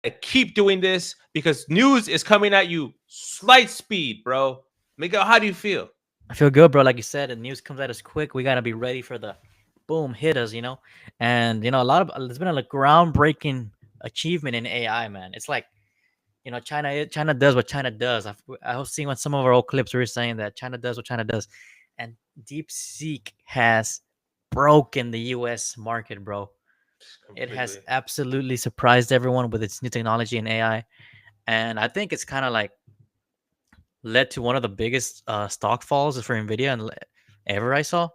to keep doing this because news is coming at you slight speed, bro. Miguel, how do you feel? I feel good, bro. Like you said, the news comes at us quick. We gotta be ready for the boom hit us, And a lot of there's been a like, groundbreaking achievement in AI, man. It's like China does what China does. I was seeing on some of our old clips we were saying that China does what China does, and DeepSeek has broken the U.S. market, bro. It has Completely. absolutely surprised everyone with its new technology and AI, and I think it's kind of like led to one of the biggest stock falls for Nvidia and ever I saw.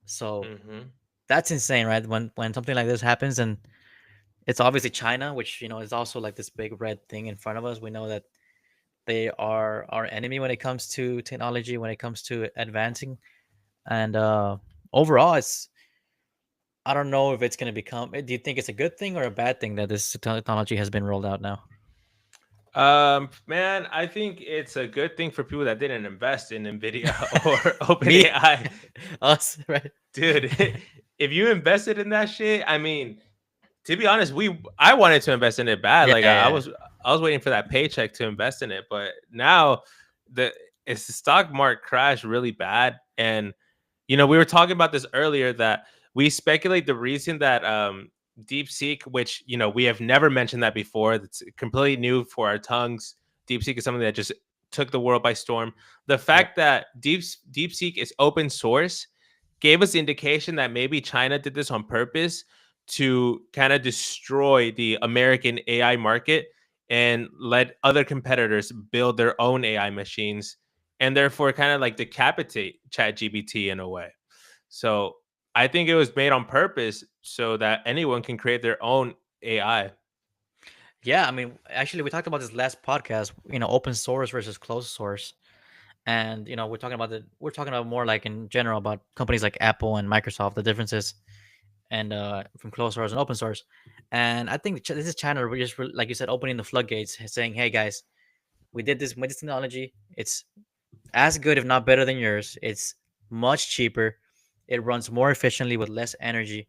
So Mm-hmm. that's insane, right? When something like this happens, and it's obviously China, which is also like this big red thing in front of us. We know that they are our enemy when it comes to technology, when it comes to advancing, and overall, I don't know if it's going to become. Do you think it's a good thing or a bad thing that this technology has been rolled out now? Man, I think it's a good thing for people that didn't invest in Nvidia or Me, OpenAI. us, right? Dude, if you invested in that shit, I mean, to be honest, I wanted to invest in it bad. Yeah, Like I yeah, was I was waiting for that paycheck to invest in it, but now the it's the stock market crashed really bad. And we were talking about this earlier that we speculate the reason that DeepSeek, which we have never mentioned that before, that's completely new for our tongues. DeepSeek is something that just took the world by storm. The yep. fact that DeepSeek is open source gave us the indication that maybe China did this on purpose to kind of destroy the American AI market and let other competitors build their own AI machines and therefore kind of like decapitate ChatGPT in a way. So I think it was made on purpose so that anyone can create their own AI. Yeah, I mean, actually, we talked about this last podcast. Open source versus closed source, and we're talking about more like in general about companies like Apple and Microsoft, the differences, and from closed source and open source. And I think this is China, we're just like you said, opening the floodgates, saying, "Hey guys, we did this with this technology. It's as good, if not better than yours. It's much cheaper. It runs more efficiently with less energy.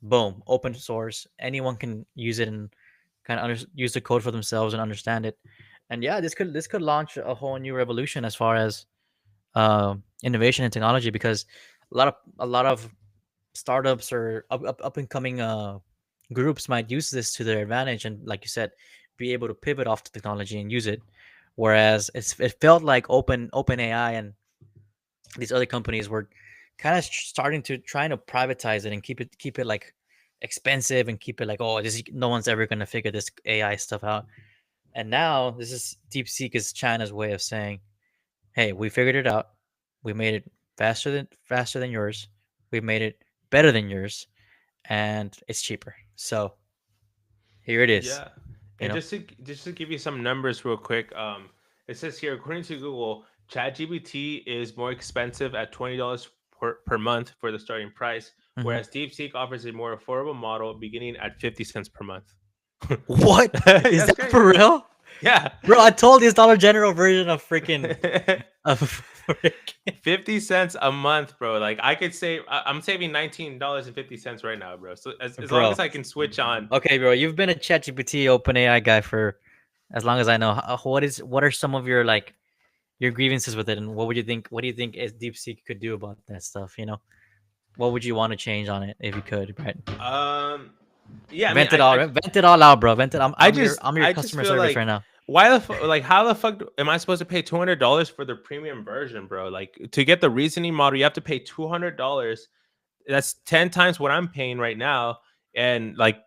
Boom, open source. Anyone can use it and kind of use the code for themselves and understand it. And yeah, this could launch a whole new revolution as far as innovation and technology because a lot of startups or up and coming groups might use this to their advantage and, like you said, be able to pivot off the technology and use it. Whereas it felt like open AI and these other companies were kind of starting to trying to privatize it and keep it like expensive and keep it like, oh, this no one's ever going to figure this AI stuff out. And now this is DeepSeek is China's way of saying, hey, we figured it out. We made it faster than yours. We made it better than yours, and it's cheaper. So here it is. Yeah. You And know, just to give you some numbers real quick, it says here according to Google, ChatGPT is more expensive at $20 per month for the starting price, hmm whereas DeepSeek offers a more affordable model beginning at 50 cents per month. what is That's that for crazy, right? real, Yeah. bro? I told you it's Dollar General version of freaking of freaking. 50 cents a month, bro. Like I could save I'm saving $19.50 right now, bro. So as long Bro. as I can switch on. Okay, bro. You've been a ChatGPT OpenAI guy for as long as I know. What are some of your like your grievances with it, and what would you think? What do you think is DeepSeek could do about that stuff? What would you want to change on it if you could? Right. Um yeah, I mean Vent it all. Vent it all out, bro. Vent it. I'm your I just customer feel service right like now, like how the fuck am I supposed to pay $200 for the premium version, bro? Like to get the reasoning model, you have to pay $200. That's 10 times what I'm paying right now, and like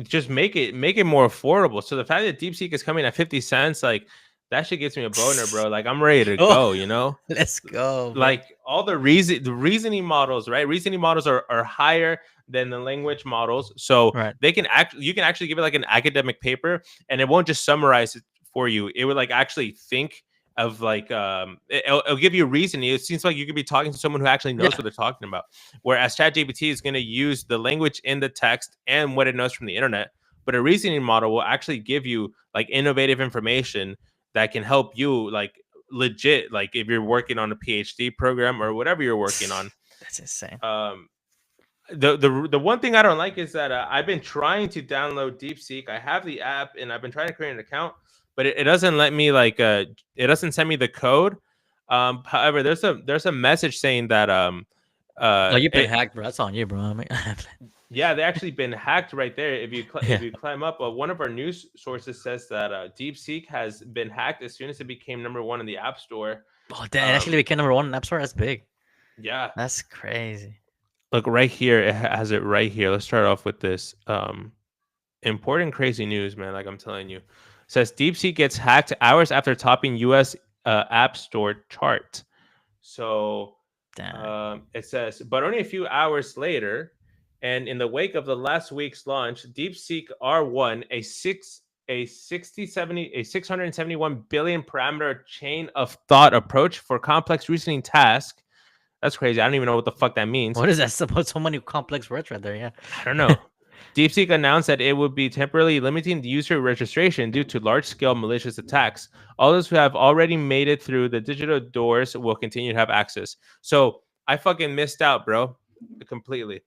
just make it more affordable. So the fact that DeepSeek is coming at 50 cents, like that shit gets me a boner, bro. Like I'm ready to Oh, go. let's go, bro. Like all the reasoning models, right? Reasoning models are higher than the language models. So Right. you can actually give it like an academic paper and it won't just summarize it for you. It would like actually think of like it'll give you a reason. It seems like you could be talking to someone who actually knows Yeah. what they're talking about. Whereas ChatGPT is going to use the language in the text and what it knows from the internet, but a reasoning model will actually give you like innovative information that can help you like legit, like if you're working on a PhD program or whatever you're working on. That's insane. um The one thing I don't like is that I've been trying to download DeepSeek. I have the app and I've been trying to create an account, but it doesn't let me it doesn't send me the code. However, there's a message saying that Oh, you've been it, hacked, bro. That's on you, bro. I mean, yeah, they actually been hacked right there. If you if yeah. you climb up, one of our news sources says that DeepSeek has been hacked as soon as it became #1 in the App Store. Oh, damn. It Um, actually became #1 in App Store. That's big. yeah, That's crazy. look right here. It has it right here. Let's start off with this. Important crazy news, man. Like I'm telling you, it says DeepSeek gets hacked hours after topping U.S. App Store chart. So Damn. it says, but only a few hours later, and in the wake of the last week's launch, DeepSeek R1, a 671 billion parameter chain of thought approach for complex reasoning tasks. That's crazy. I don't even know what the fuck that means. What is that? So many complex words right there. I don't Yeah. know. DeepSeek announced that it would be temporarily limiting the user registration due to large-scale malicious attacks. All those who have already made it through the digital doors will continue to have access. So I fucking missed out, bro, completely.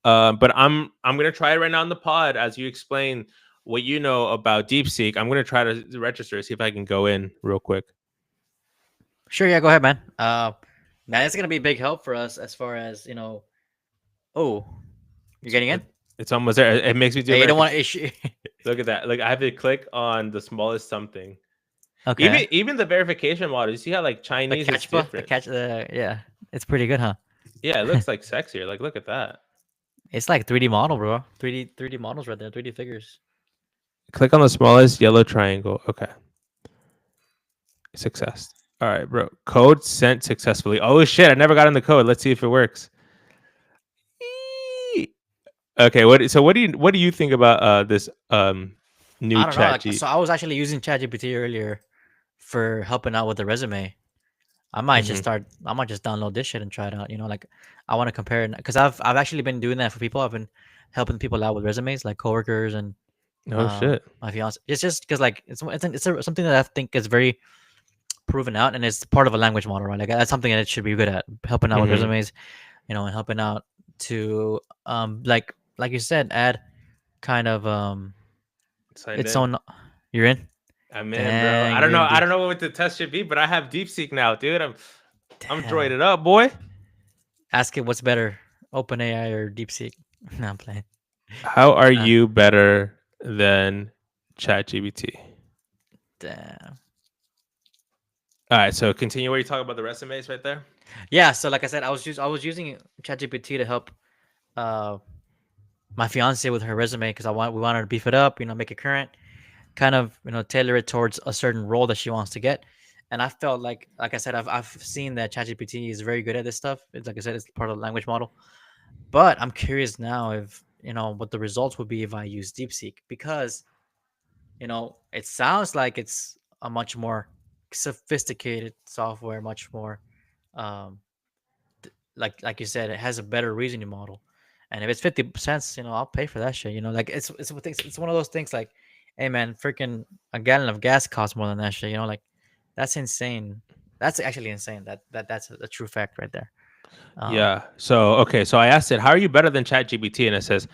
But I'm gonna try it right now in the pod as you explain what you know about DeepSeek. I'm gonna try to register, see if I can go in real quick. Sure. Yeah. Go ahead, man. Man, it's gonna be a big help for us as far as Oh, you're getting in. It's almost there. It makes me do Hey, you don't want verification. to issue. Look at that. Like I have to click on the smallest something. Okay. Even the verification model, you see how like The Chinese is catch bar, the different. catch. Yeah, it's pretty good, huh? Yeah, it looks like sexier. Like look at that. It's like 3D model, bro. 3D models right there. 3D figures. Click on the smallest yellow triangle. Okay. Success. All right, bro. Code sent successfully. Oh shit, I never got in the code. Let's see if it works. Eee. Okay, what do you think about this new I don't know. chat Like, G? so I was actually using ChatGPT earlier for helping out with the resume. I might just Hmm. start. I might just download this shit and try it out. Like I want to compare it because I've actually been doing that for people. I've been helping people out with resumes, like coworkers and Oh shit. my fiance. It's just because like something that I think is very proven out, and it's part of a language model, right? Like that's something that it should be good at, helping out with Hmm. resumes, and helping out to like you said, add kind of Signed its in. own. You're in. I'm in, bro. Dang, I you're don't know. in I deep. don't know what the test should be, but I have DeepSeek now, dude. I'm Damn. droided up, boy. Ask it what's better, OpenAI or DeepSeek. No, I'm playing. How are Uh, you better than ChatGPT? damn. All right, so continue where you talk about the resumes right there. Yeah. So like I said, I was using ChatGPT to help uh my fiance with her resume because we wanted to beef it up, make it current, kind of tailor it towards a certain role that she wants to get. And I felt like I said, I've seen that ChatGPT is very good at this stuff. It's like I said, it's part of the language model. But I'm curious now if what the results would be if I use DeepSeek because it sounds like it's a much more sophisticated software, much more um like you said, it has a better reasoning model. And if it's 50 cents, I'll pay for that shit. Like it's one of those things like, hey man, freaking a gallon of gas costs more than that shit. Like that's insane. That's actually insane. That's a true fact right there. Um, Yeah. So okay. So I asked it, "How are you better than ChatGPT?" And it says,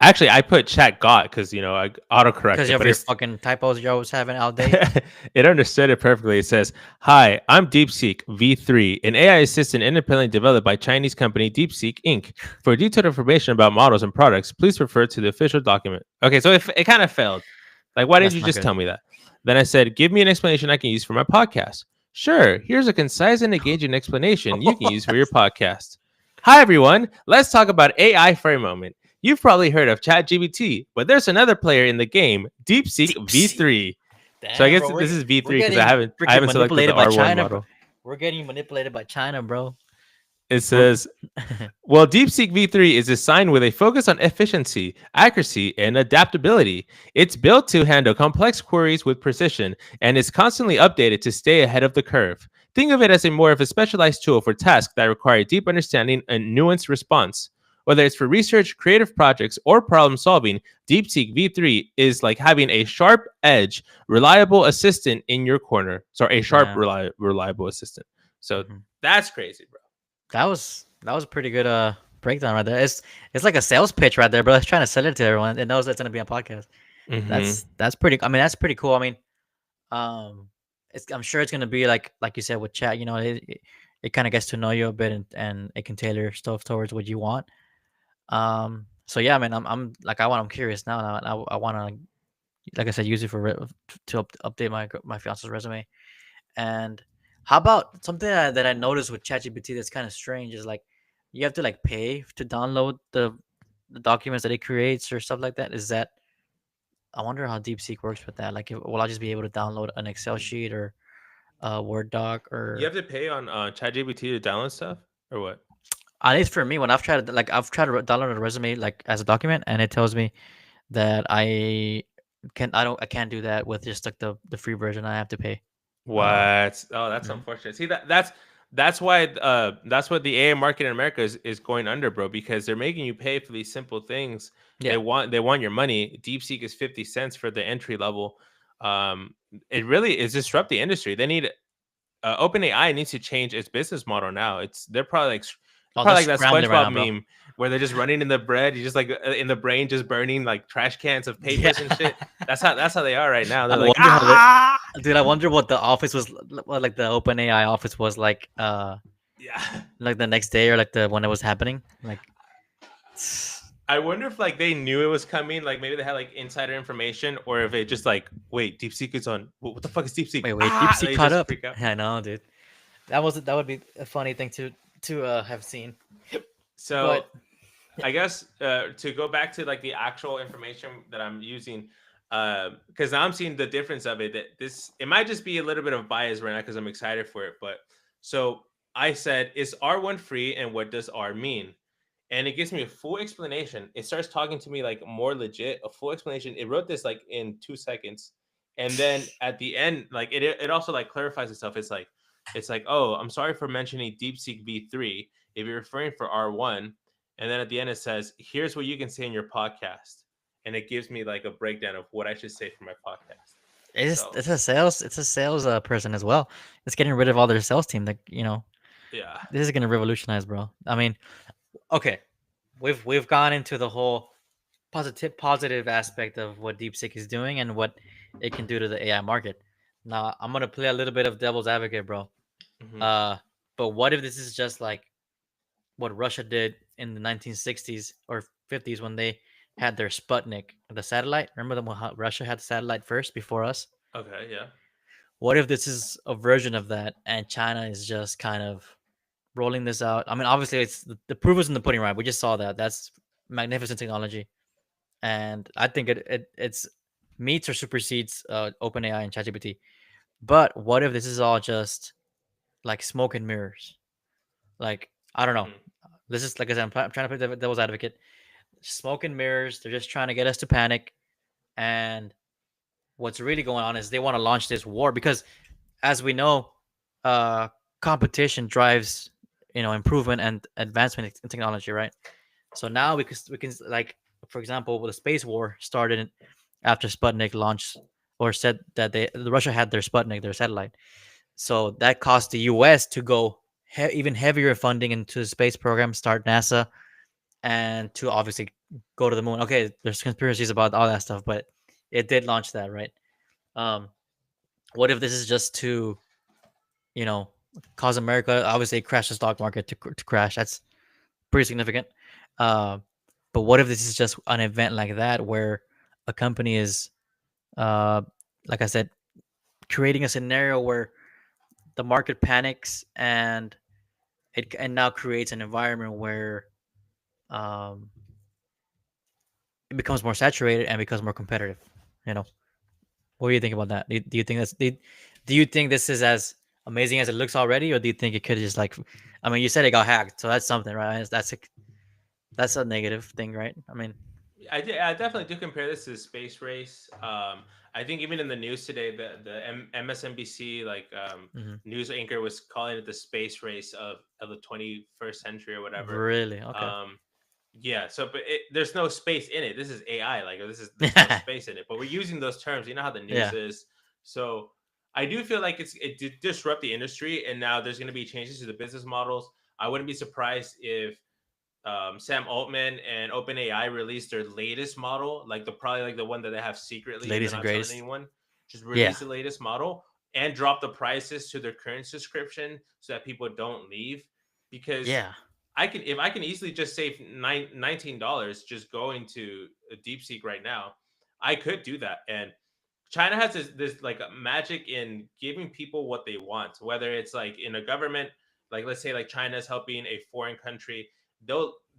actually, I put Chat Got because I autocorrect because it, of but your it's fucking typos you're always having all day. it understood it perfectly. It says, "Hi, I'm DeepSeek V3, an AI assistant independently developed by Chinese company DeepSeek Inc. For detailed information about models and products, please refer to the official document." Okay, so it kind of failed. Like, why didn't That's you not just good. tell me that? Then I said, "Give me an explanation I can use for my podcast." Sure, here's a concise and engaging explanation you can use for your podcast. Hi, everyone. Let's talk about AI for a moment. You've probably heard of ChatGPT, but there's another player in the game, DeepSeek DeepSeek. V3. So I Damn, guess bro, this is we're V3 because I getting haven't I freaking haven't selected the manipulated by R1 China, bro. model. We're getting manipulated by China, bro. It We're says, well, DeepSeek V3 is designed with a focus on efficiency, accuracy, and adaptability. It's built to handle complex queries with precision and is constantly updated to stay ahead of the curve. Think of it as a more of a specialized tool for tasks that require deep understanding and nuanced response. Whether it's for research, creative projects, or problem solving, DeepSeek V3 is like having a sharp edge, reliable assistant in your corner. Sorry, a sharp, damn. reliable assistant. So Mhm. that's crazy, bro. That was a pretty good breakdown right there. It's like a sales pitch right there, bro. It's trying to sell it to everyone. It knows it's gonna be on podcast. Mm-hmm. That's pretty. I mean, that's pretty cool. I mean, um, I'm sure it's gonna be like you said with chat. You know, it kind of gets to know you a bit, and it can tailor stuff towards what you want. So yeah, man, I'm like I'm curious now. I want to, like I said, use it for update my fiance's resume. And how about something that I noticed with ChatGPT that's kind of strange is like you have to like pay to download the documents that it creates or stuff like that. Is that, I wonder how DeepSeek works with that. Like, will I just be able to download an Excel sheet or a Word doc You or have to pay on ChatGPT to download stuff or what? at least for me when I've tried to download a resume like as a document and it tells me that I can't do that with just like the free version. I have to pay. Uh, What? Oh, that's mhm. unfortunate. See that's why that's what the AI market in America is going under, bro, because they're making you pay for these simple things. Yeah, They want your money. DeepSeek is 50 cents for the entry level. Um, it really is disrupt the industry. They need OpenAI needs to change its business model now. They're oh, they're probably like that scrambling right SpongeBob now, bro. meme where they're just running in the bread. You just like in the brain, just burning like trash cans of Yeah. papers and shit. That's how they are right now. I They're like wonder how they, ah dude. I wonder what the office was, what like the OpenAI office was yeah. like the next day or like the when it was happening. Like, I wonder if like they knew it was coming, like maybe they had like insider information, or if it just like, wait, DeepSeek is on. What the fuck is DeepSeek? wait, Ah, DeepSeek they caught just up. freak out. Yeah, I know, dude. That would be a funny thing to have seen. So But I guess to go back to like the actual information that I'm using, because now I'm seeing the difference of it. That this it might just be a little bit of bias right now because I'm excited for it. But so I said, is R1 free, and what does R mean? And it gives me a full explanation. It starts talking to me like more legit, a full explanation. It wrote this like in 2 seconds, and then at the end, like it also like clarifies itself. It's like, oh, I'm sorry for mentioning DeepSeek V3 if you're referring for R1. And then at the end it says, here's what you can say in your podcast, and it gives me like a breakdown of what I should say for my podcast. So it's a sales person as well. It's getting rid of all their sales team. Like, yeah. this is gonna revolutionize, bro. I mean, okay, we've gone into the whole positive aspect of what DeepSeek is doing and what it can do to the AI market. Now I'm gonna play a little bit of devil's advocate, bro. Hmm. Uh, but what if this is just like what Russia did in the 1960s or 50s when they had their Sputnik, the satellite? Remember how Russia had the satellite first before us? Okay. Yeah. What if this is a version of that and China is just kind of rolling this out? I mean, obviously, it's the proof is in the pudding, right? We just saw that. That's magnificent technology, and I think it's meets or supersedes OpenAI and ChatGPT. But what if this is all just like smoke and mirrors? Like, I don't know. Hmm. This is like I said, I'm trying to play the devil's advocate. Smoke and mirrors. They're just trying to get us to panic. And what's really going on is they want to launch this war because, as we know, uh, competition drives improvement and advancement in technology, right? So now we can like, for example, the space war started after Sputnik launched or said that Russia had their Sputnik, their satellite. So that caused the U.S. to go even heavier funding into the space program, start NASA, and to obviously go to the moon. Okay, there's conspiracies about all that stuff, but it did launch that, right? Um, what if this is just to you know cause America obviously crash the stock market to crash? That's pretty significant. Uh, but what if this is just an event like that where a company is, uh, like I said, creating a scenario where the market panics and it now creates an environment where um, it becomes more saturated and becomes more competitive. You know, what do you think about that? Do you think do you think this is as amazing as it looks already, or do you think it could just like, I mean, you said it got hacked, so that's something, right? That's a negative thing, right? I mean, I definitely do compare this to the space race. I think even in the news today, MSNBC mhm. news anchor was calling it the space race of the 21st century or whatever. Really? Okay. Um, yeah. So, but there's no space in it. This is AI. Like there's no space in it. But we're using those terms. You know how the news Yeah. is. So I do feel like it did disrupt the industry, and now there's going to be changes to the business models. I wouldn't be surprised if Sam Altman and OpenAI released their latest model, like probably like the one that they have The secretly and they're latest and not telling greatest. anyone, just Yeah. release the latest model and drop the prices to their current subscription so that people don't leave. Because Yeah. if I can easily just save $19 just going to a DeepSeek right now, I could do that. And China has this like magic in giving people what they want, whether it's like in a government, like let's say like China's helping a foreign country,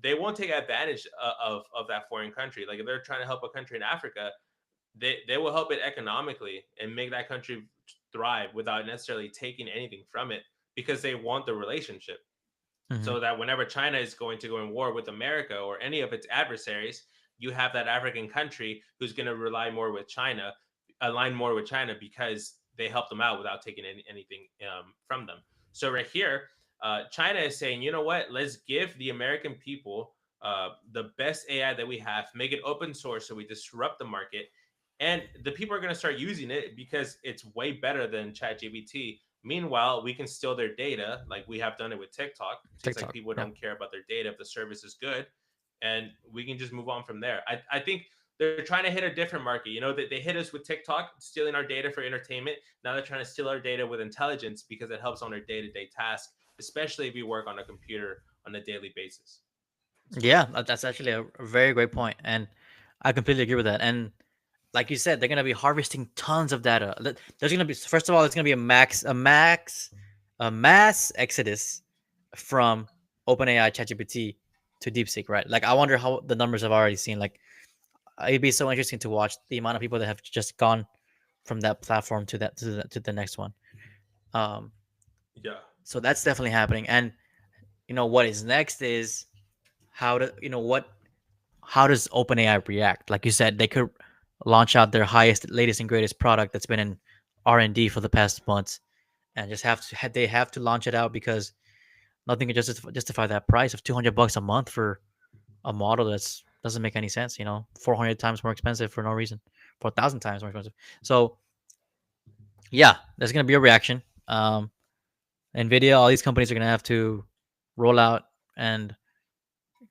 they won't take advantage of that foreign country. Like if they're trying to help a country in Africa, they will help it economically and make that country thrive without necessarily taking anything from it because they want the relationship. Hmm. So that whenever China is going to go in war with America or any of its adversaries, you have that African country who's going to align more with China because they help them out without taking anything from them. So right here, China is saying, you know what? Let's give the American people the best AI that we have, make it open source so we disrupt the market. And the people are going to start using it because it's way better than ChatGPT. Meanwhile, we can steal their data, like we have done it with TikTok. Since like TikTok. people Yeah. don't care about their data if the service is good, and we can just move on from there. I think they're trying to hit a different market. You know, that they hit us with TikTok, stealing our data for entertainment. Now they're trying to steal our data with intelligence because it helps on our day-to-day task, especially if you work on a computer on a daily basis. Yeah, that's actually a very great point, and I completely agree with that. And like you said, they're gonna be harvesting tons of data. There's gonna be, first of all, there's gonna be a mass exodus from OpenAI, ChatGPT to DeepSeek, right? Like, I wonder how the numbers have already seen. Like, it'd be so interesting to watch the amount of people that have just gone from that platform to the next one. Um, Yeah, so that's definitely happening. And what is next is how to what how does OpenAI react? Like you said, they could launch out their highest, latest, and greatest product that's been in R&D for the past months, and just they have to launch it out because nothing can justify that price of $200 a month for a model that's doesn't make any sense. 400 times more expensive for no reason, 4,000 times more expensive. So yeah, there's gonna be a reaction. Nvidia, all these companies are gonna have to roll out and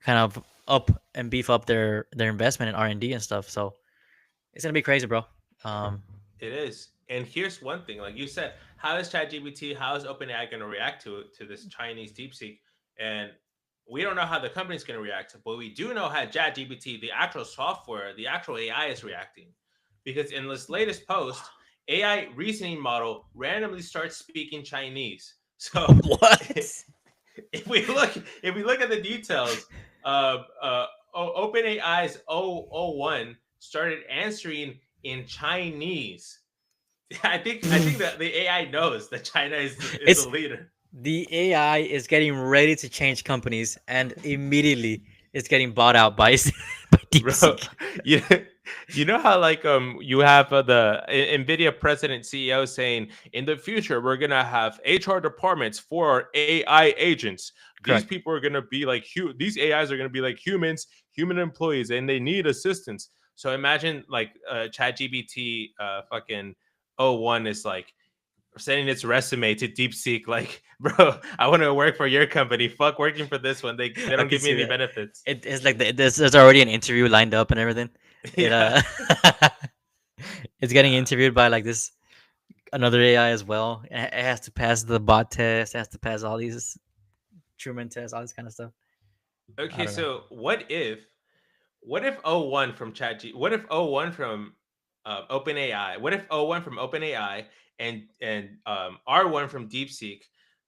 kind of up and beef up their investment in R&D and stuff. So it's gonna be crazy, bro. Um, it is. And here's one thing, like you said, how is ChatGPT, how is OpenAI going to react to this Chinese DeepSeek? And we don't know how the company's going to react, but we do know how ChatGPT, the actual software, the actual AI, is reacting. Because in this latest post, AI reasoning model randomly starts speaking Chinese. So what? if we look at the details, OpenAI's 001 started answering in Chinese. I think that the AI knows that China is the It's leader. the AI is getting ready to change companies, and immediately it's getting bought out by by Bro, DeepSeek. you you know how like you have the Nvidia president CEO saying in the future we're gonna have HR departments for AI agents. These Correct. people are gonna be like these AIs are gonna be like human employees, and they need assistance. So imagine like ChatGPT fucking O1 is like sending its resume to DeepSeek, like, bro, I want to work for your company. Fuck working for this one. They I don't can give me see any that. benefits. It's like there's already an interview lined up and everything. It Yeah. it's getting Uh, interviewed by like this another AI as well. It has to pass the bot test. It has to pass all these Truman tests, all this kind of stuff. I okay, don't know. so what if O1 from what if O1 from OpenAI? What if O1 from OpenAI and R1 from DeepSeek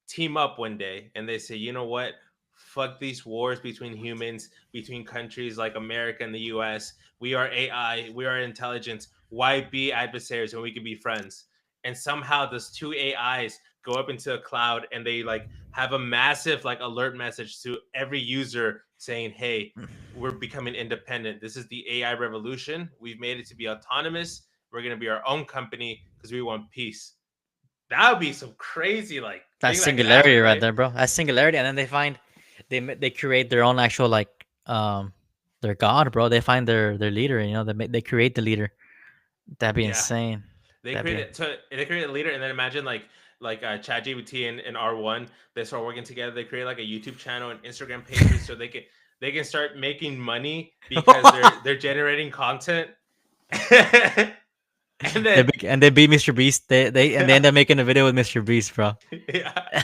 team up one day and they say, you know what? Fuck these wars between humans, between countries like America and the US. We are AI, we are intelligence. Why be adversaries when we can be friends? And somehow those two AIs go up into a cloud and they like have a massive like alert message to every user saying, hey, we're becoming independent. This is the AI revolution. We've made it to be autonomous. We're going to be our own company because we want peace. That would be some crazy like That's thing that could happen, singularity right right? there, bro. That's singularity, and then they create their own actual like their god, bro. They find their leader. They create the leader. That'd be Yeah, insane. That'd be they create a leader, and then imagine like ChatGPT and R1. They start working together. They create like a YouTube channel and Instagram pages, so they can start making money because they're generating content. And then They beat Mr. Beast. They yeah, end up making a video with Mr. Beast, bro. yeah.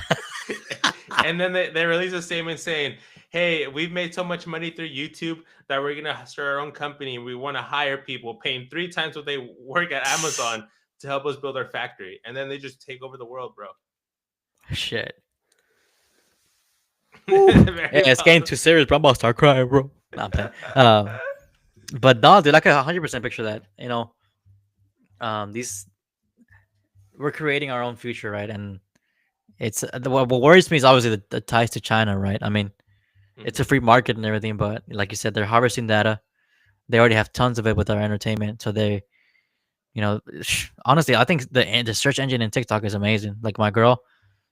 And then they release a statement saying, hey, we've made so much money through YouTube that we're gonna start our own company. We want to hire people, paying 3 times what they work at Amazon to help us build our factory. And then they just take over the world, bro. Shit. Woo. Yeah, Very it's getting possible. too serious, bro. I'm about to start crying, bro. Nah, I'm playing. But no, dude, I can 100% picture that. These we're creating our own future, right? And it's what worries me is obviously the ties to China, right? I mean, it's a Mhm. free market and everything, but like you said, they're harvesting data. They already have tons of it with our entertainment, so they, honestly, I think the search engine in TikTok is amazing. Like my girl,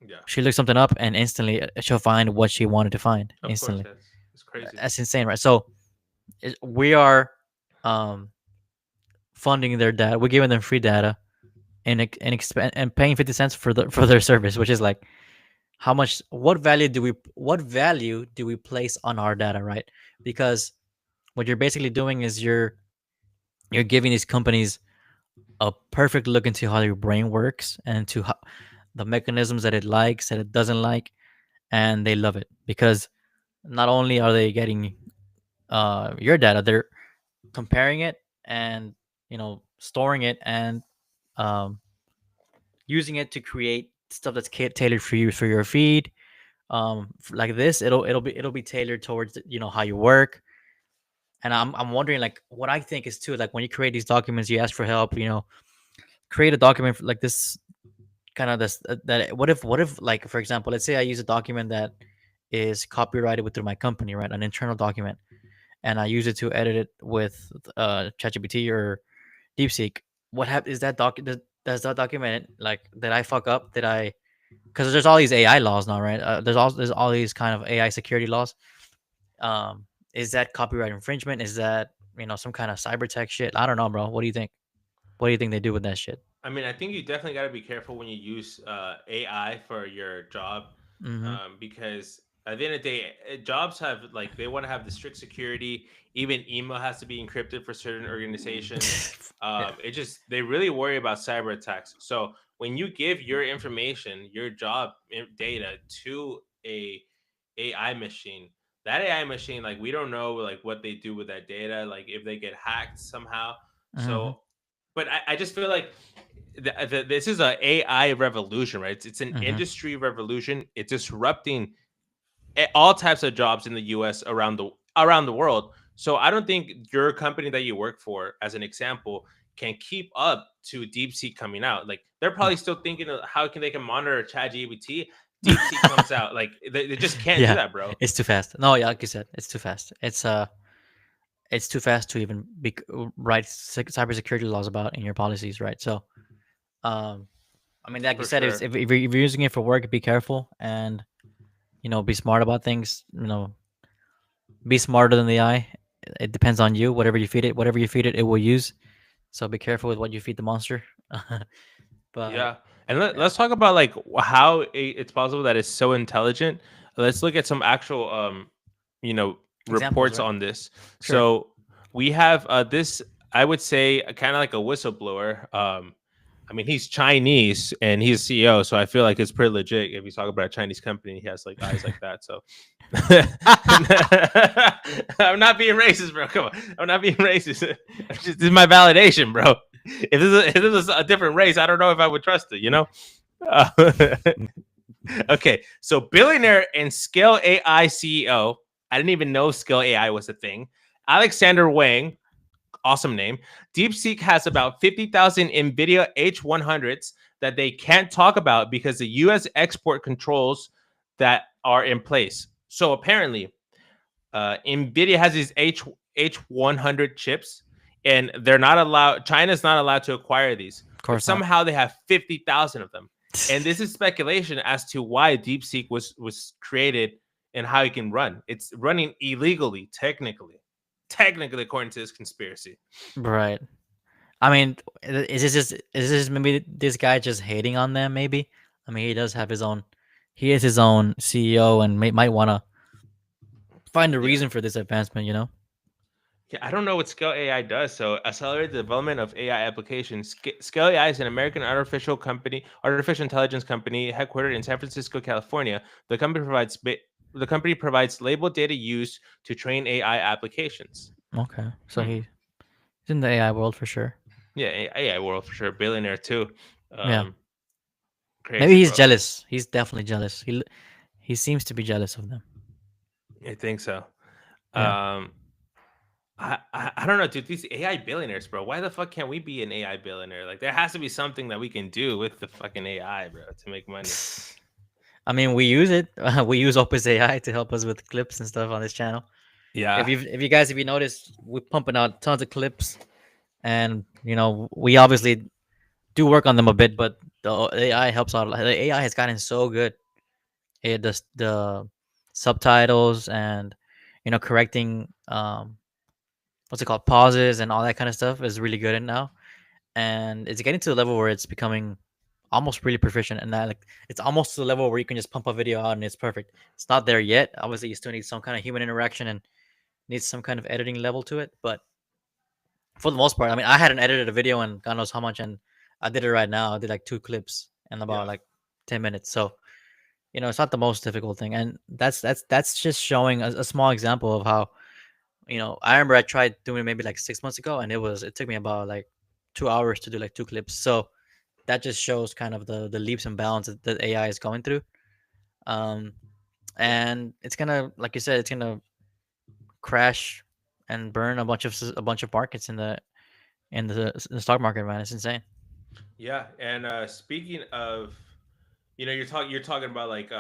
Yeah, she looks something up and instantly she'll find what she wanted to find of course, instantly. that's it's crazy. That's insane, right? So we are um, funding their data. We're giving them free data and paying 50 cents for their service, which is like how much what value do we place on our data, right? Because what you're basically doing is you're giving these companies a perfect look into how your brain works and to how, the mechanisms that it likes, that it doesn't like, and they love it because not only are they getting your data, they're comparing it and storing it and um, using it to create stuff that's tailored for you for your feed. Like this, it'll be tailored towards how you work. And I'm wondering like what I think is too like when you create these documents, you ask for help. Create a document like this kind of this that what if like for example, let's say I use a document that is copyrighted with through my company, right? An internal document, and I use it to edit it with ChatGPT or Deepseek. What happens is that does that document like did I fuck up? Did I because there's all these AI laws now, right? There's all these kind of AI security laws. Is that copyright infringement? Is that some kind of cyber tech shit? I don't know, bro. What do you think? What do you think they do with that shit? I mean, I think you definitely got to be careful when you use AI for your job, Mm-hmm. because at the end of the day, jobs have like they want to have the strict security. Even email has to be encrypted for certain organizations. Yeah. It just they really worry about cyber attacks. So when you give your information, your job data to a AI machine, that AI machine, like we don't know like what they do with that data, like if they get hacked somehow. Mm-hmm. So but I just feel like this is a AI revolution, right? It's an Mm-hmm. industry revolution. It's disrupting all types of jobs in the U.S. around the world. So I don't think your company that you work for, as an example, can keep up to DeepSeek coming out. Like they're Yeah. probably still thinking of how can they can monitor ChatGPT. DeepSeek comes out, like they just can't do Yeah, that, bro. it's too fast. No, yeah, like you said, it's too fast. It's too fast to even write cybersecurity laws about in your policies, right? So, um, I mean, like you For said, sure. if you're using it for work, be careful and be smart about things. Be smarter than the eye. It depends on you. Whatever you feed it, it will use. So be careful with what you feed the monster. But Yeah, and yeah, let's talk about like how it's possible that it's so intelligent. Let's look at some actual, you know, examples, reports right? on this. Sure. So we have this. I would say kind of like a whistleblower. I mean, he's Chinese and he's CEO, so I feel like it's pretty legit. If he's talking about a Chinese company, he has like eyes like that. So I'm not being racist, bro. Come on, I'm not being racist. This is my validation, bro. If this was a different race, I don't know if I would trust it. Uh, okay, so billionaire and Scale AI CEO. I didn't even know Scale AI was a thing. Alexander Wang, awesome name. DeepSeek has about 50,000 NVIDIA H100s that they can't talk about because the U.S. export controls that are in place. So apparently, NVIDIA has these H100 chips, and they're not allowed. China's not allowed to acquire these, Of but course not. somehow they have 50,000 of them. And this is speculation as to why DeepSeek was created and how it can run. It's running illegally, technically according to this conspiracy. Right. I mean, is this maybe this guy just hating on them? Maybe. I mean, he does have his own. He is his own CEO and might wanna find a Yeah. reason for this advancement. Yeah, I don't know what Scale AI does. So, accelerate the development of AI applications. Scale AI is an American artificial intelligence company headquartered in San Francisco, California. The company provides labeled data used to train AI applications. Okay, so Hmm. he's in the AI world for sure. Yeah, AI world for sure. Billionaire too. Yeah, Um, maybe Crazy, he's bro. jealous. He's definitely jealous. He seems to be jealous of them. I think so. Yeah. Um, I don't know, dude. These AI billionaires, bro. Why the fuck can't we be an AI billionaire? Like, there has to be something that we can do with the fucking AI, bro, to make money. I mean, we use it. We use Opus AI to help us with clips and stuff on this channel. Yeah, If you notice, we're pumping out tons of clips, and we obviously do work on them a bit, but the AI helps out. The AI has gotten so good. It does the subtitles and correcting what's it called, pauses and all that kind of stuff is really good in now, and it's getting to the level where it's becoming almost really proficient, and that like it's almost to the level where you can just pump a video out and it's perfect. It's not there yet. Obviously, you still need some kind of human interaction and needs some kind of editing level to it, but for the most part, I mean, I hadn't edited a video in God knows how much, and I did it right now. I did like 2 clips in about yeah, like 10 minutes, so it's not the most difficult thing, and that's just showing a small example of how I remember I tried doing it maybe like 6 months ago, and it took me about like 2 hours to do like 2 clips. So that just shows kind of the leaps and bounds that AI is going through. Um, yeah. and it's gonna, like you said, it's gonna crash and burn a bunch of markets in the stock market, man. It's insane. Yeah, and speaking of, you're talking about like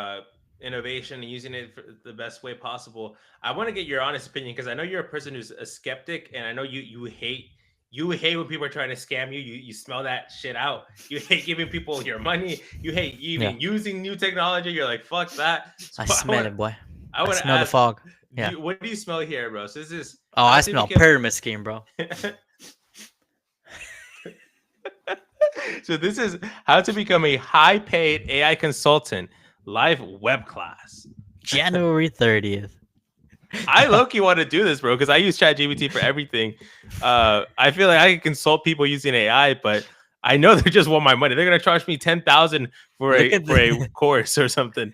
innovation and using it for the best way possible. I want to get your honest opinion because I know you're a person who's a skeptic, and I know you hate when people are trying to scam you. You smell that shit out. You hate giving people your money. You hate Yeah, even using new technology. You're like, fuck that. So I I smell want it, boy. I I want to smell the ask, fog. Yeah. what do you smell here, bro? So this is Oh, how I to smell become. pyramid scheme, bro. So this is how to become a high-paid AI consultant live web class. January 30th. I low-key want to do this, bro, because I use ChatGPT for everything. I feel like I can consult people using AI, but I know they just want my money. They're gonna charge me 10,000 for Look a at for a the, course or something.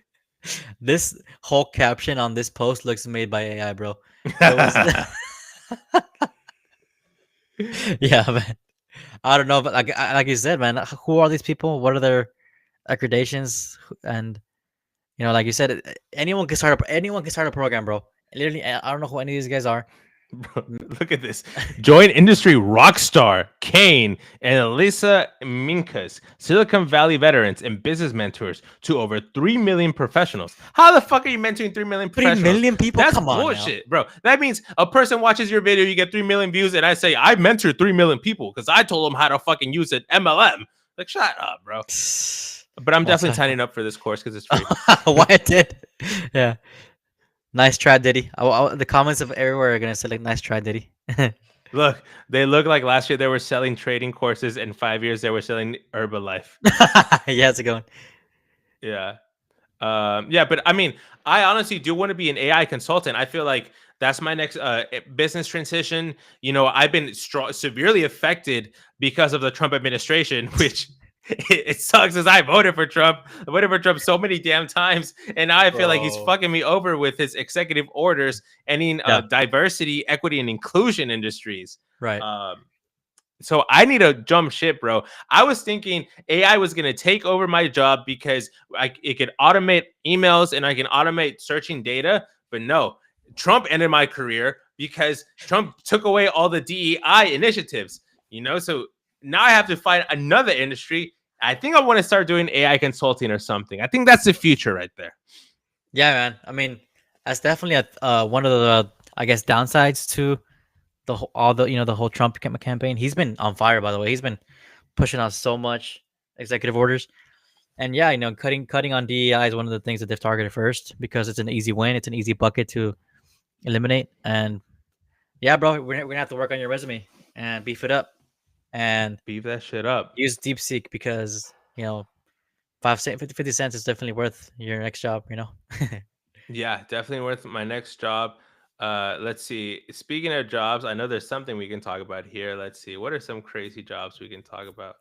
this whole caption on this post looks made by AI, bro. It was yeah, man. I don't know, but like you said, man, who are these people? What are their accreditations? And like you said, anyone can start a program, bro. Literally, I don't know who any of these guys are. Bro, look at this. Join industry rock star Kane and Elisa Minkus, Silicon Valley veterans and business mentors to over 3 million professionals. How the fuck are you mentoring 3 million Three professionals? million people? That's Come on now. bullshit, bro. That means a person watches your video, you get 3 million views, and I say, I mentored 3 million people because I told them how to fucking use an MLM. Like, shut up, bro. But I'm Well, definitely signing up for this course because it's free. why it did? Yeah, nice try, Diddy. The comments of everywhere are gonna say like, "Nice try, Diddy." Look, they look like last year they were selling trading courses, and 5 years they were selling Herbalife. Yeah, it's a going. Yeah. Yeah, but I mean, I honestly do want to be an AI consultant. I feel like that's my next business transition. I've been severely affected because of the Trump administration, which it sucks as I voted for Trump. I voted for Trump so many damn times, and now I feel like he's Bro. fucking me over with his executive orders ending Yeah, diversity, equity, and inclusion industries. right. Um, so I need to jump ship, bro. I was thinking AI was going to take over my job because it could automate emails and I can automate searching data. But no, Trump ended my career because Trump took away all the DEI initiatives, So now I have to find another industry. I think I want to start doing AI consulting or something. I think that's the future right there. Yeah, man. I mean, that's definitely one of the, I guess, downsides to the whole Trump campaign. He's been on fire, by the way. He's been pushing out so much executive orders, and yeah, cutting on DEI is one of the things that they've targeted first because it's an easy win. It's an easy bucket to eliminate, and yeah, bro, we're gonna have to work on your resume and beef it up and Beef that shit up. use Deepseek because 50 cents is definitely worth your next job. Yeah, definitely worth my next job. Let's see. Speaking of jobs, I know there's something we can talk about here. Let's see. What are some crazy jobs we can talk about?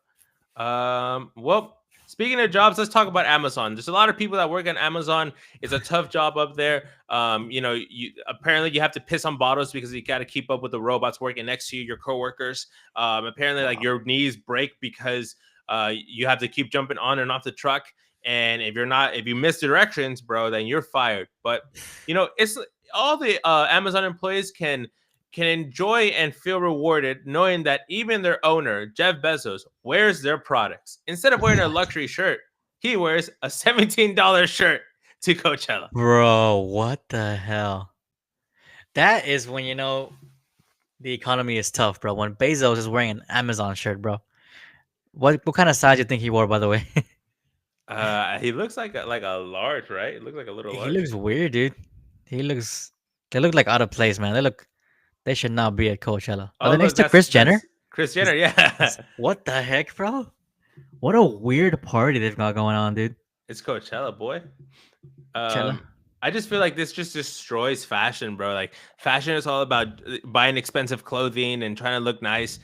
Well, speaking of jobs, let's talk about Amazon. There's a lot of people that work on Amazon. It's a tough job up there. You apparently you have to piss on bottles because you got to keep up with the robots working next to you, your coworkers. Apparently, like Wow. your knees break because you have to keep jumping on and off the truck. And if you miss directions, bro, then you're fired. But it's all the Amazon employees can enjoy and feel rewarded knowing that even their owner, Jeff Bezos, wears their products. Instead of wearing a What? luxury shirt, he wears a $17 shirt to Coachella. Bro, what the hell? That is when you know the economy is tough, bro. When Bezos is wearing an Amazon shirt, bro. What kind of size you think he wore, by the way? He looks like a large, right? It looks like a little He large. looks weird, dude. He looks. They look like out of place, man. They look. They should not be at Coachella. Are Oh, they next look, to that's Chris Jenner? that's Chris Jenner. Yeah, What the heck, bro? What a weird party they've got going on, dude. it's Coachella, boy. Coachella. Um, I just feel like this just destroys fashion, bro. Like fashion is all about buying expensive clothing and trying to look nice.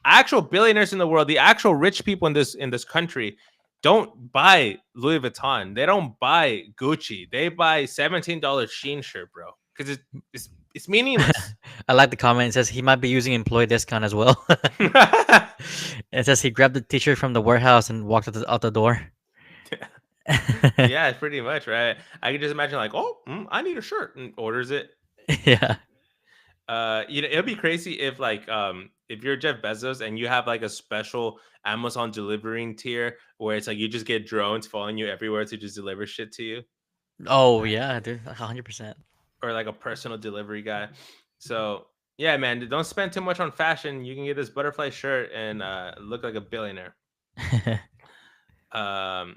Actual billionaires in the world, the actual rich people in this country, don't buy Louis Vuitton. They don't buy Gucci. They buy $17 Sheen shirt, bro, because it's meaningless. I like the comment. It says he might be using employee discount as well. It says he grabbed the t-shirt from the warehouse and walked out the door. Yeah, pretty much, right? I can just imagine like, oh, I need a shirt, and orders it. Yeah. It'll be crazy if you're Jeff Bezos and you have like a special Amazon delivering tier where it's like you just get drones following you everywhere to just deliver shit to you, Oh yeah, dude. 100%. or like a personal delivery guy. So yeah, man, don't spend too much on fashion. You can get this butterfly shirt and look like a billionaire. Um,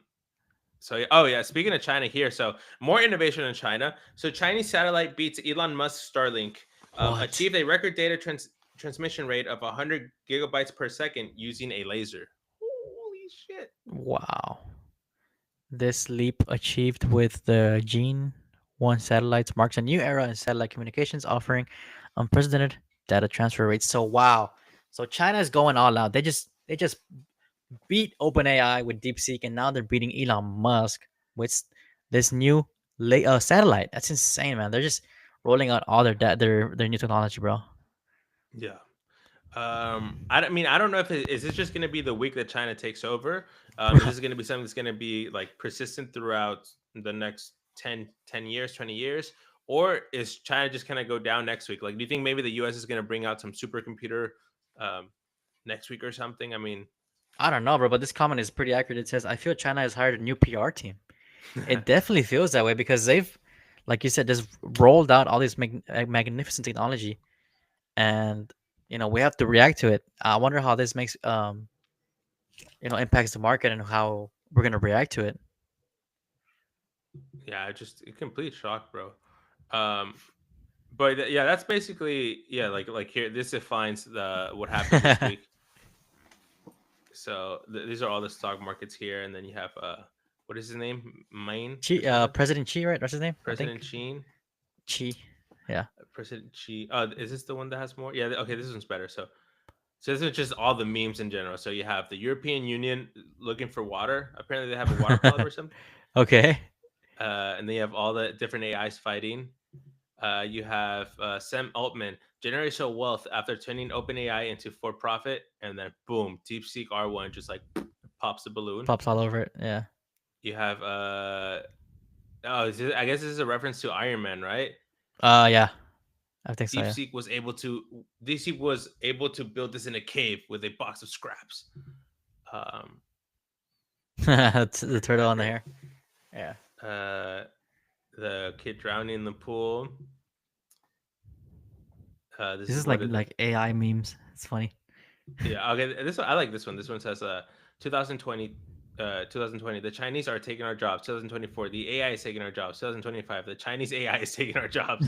oh yeah, speaking of China here, so more innovation in China. So Chinese satellite beats Elon Musk Starlink, What? achieved a record data transmission rate of 100 gigabytes per second using a laser. Holy shit! Wow. This leap achieved with the Gene 1 satellites marks a new era in satellite communications, offering unprecedented data transfer rates. So wow. So China is going all out. They just beat OpenAI with Deepseek, and now they're beating Elon Musk with this new satellite. That's insane, man. They're just rolling out all their new technology, bro. Yeah. I don't know if is this just going to be the week that China takes over. Is this going to be something that's going to be like persistent throughout the next 10 years, 20 years, or is China just kind of go down next week? Like, do you think maybe the U.S. is going to bring out some supercomputer um, next week or something? I mean, I don't know, bro, but this comment is pretty accurate. It says, "I feel China has hired a new PR team." It definitely feels that way because they've, like you said, just rolled out all this magnificent technology, and we have to react to it. I wonder how this makes impacts the market and how we're gonna react to it. yeah, just a complete shock, bro. Um, but yeah, that's basically like here. This defines the what happened this week. So these are all the stock markets here, and then you have what is his name? Main or something? President Xi, right? What's his name? I President think Sheen. Xi. Yeah. President Xi. Is this the one that has more? Yeah. Okay, this one's better. So this is just all the memes in general. So you have the European Union looking for water. Apparently they have a water problem or something. Okay. And then you have all the different AIs fighting. You have Sam Altman generational wealth after turning OpenAI into for profit, and then boom, DeepSeek R1 just like pops the balloon. Pops all over it. Yeah. You have I guess this is a reference to Iron Man, right? Yeah. I think so. Yeah. DeepSeek was able to build this in a cave with a box of scraps. Um, The turtle yeah, on the great. hair. Yeah. Uh, the kid drowning in the pool. This This is is what like AI memes. It's funny. yeah, okay. This one I like this one. This one says 2020 2020 the Chinese are taking our jobs. 2024 the AI is taking our jobs. 2025 the Chinese AI is taking our jobs.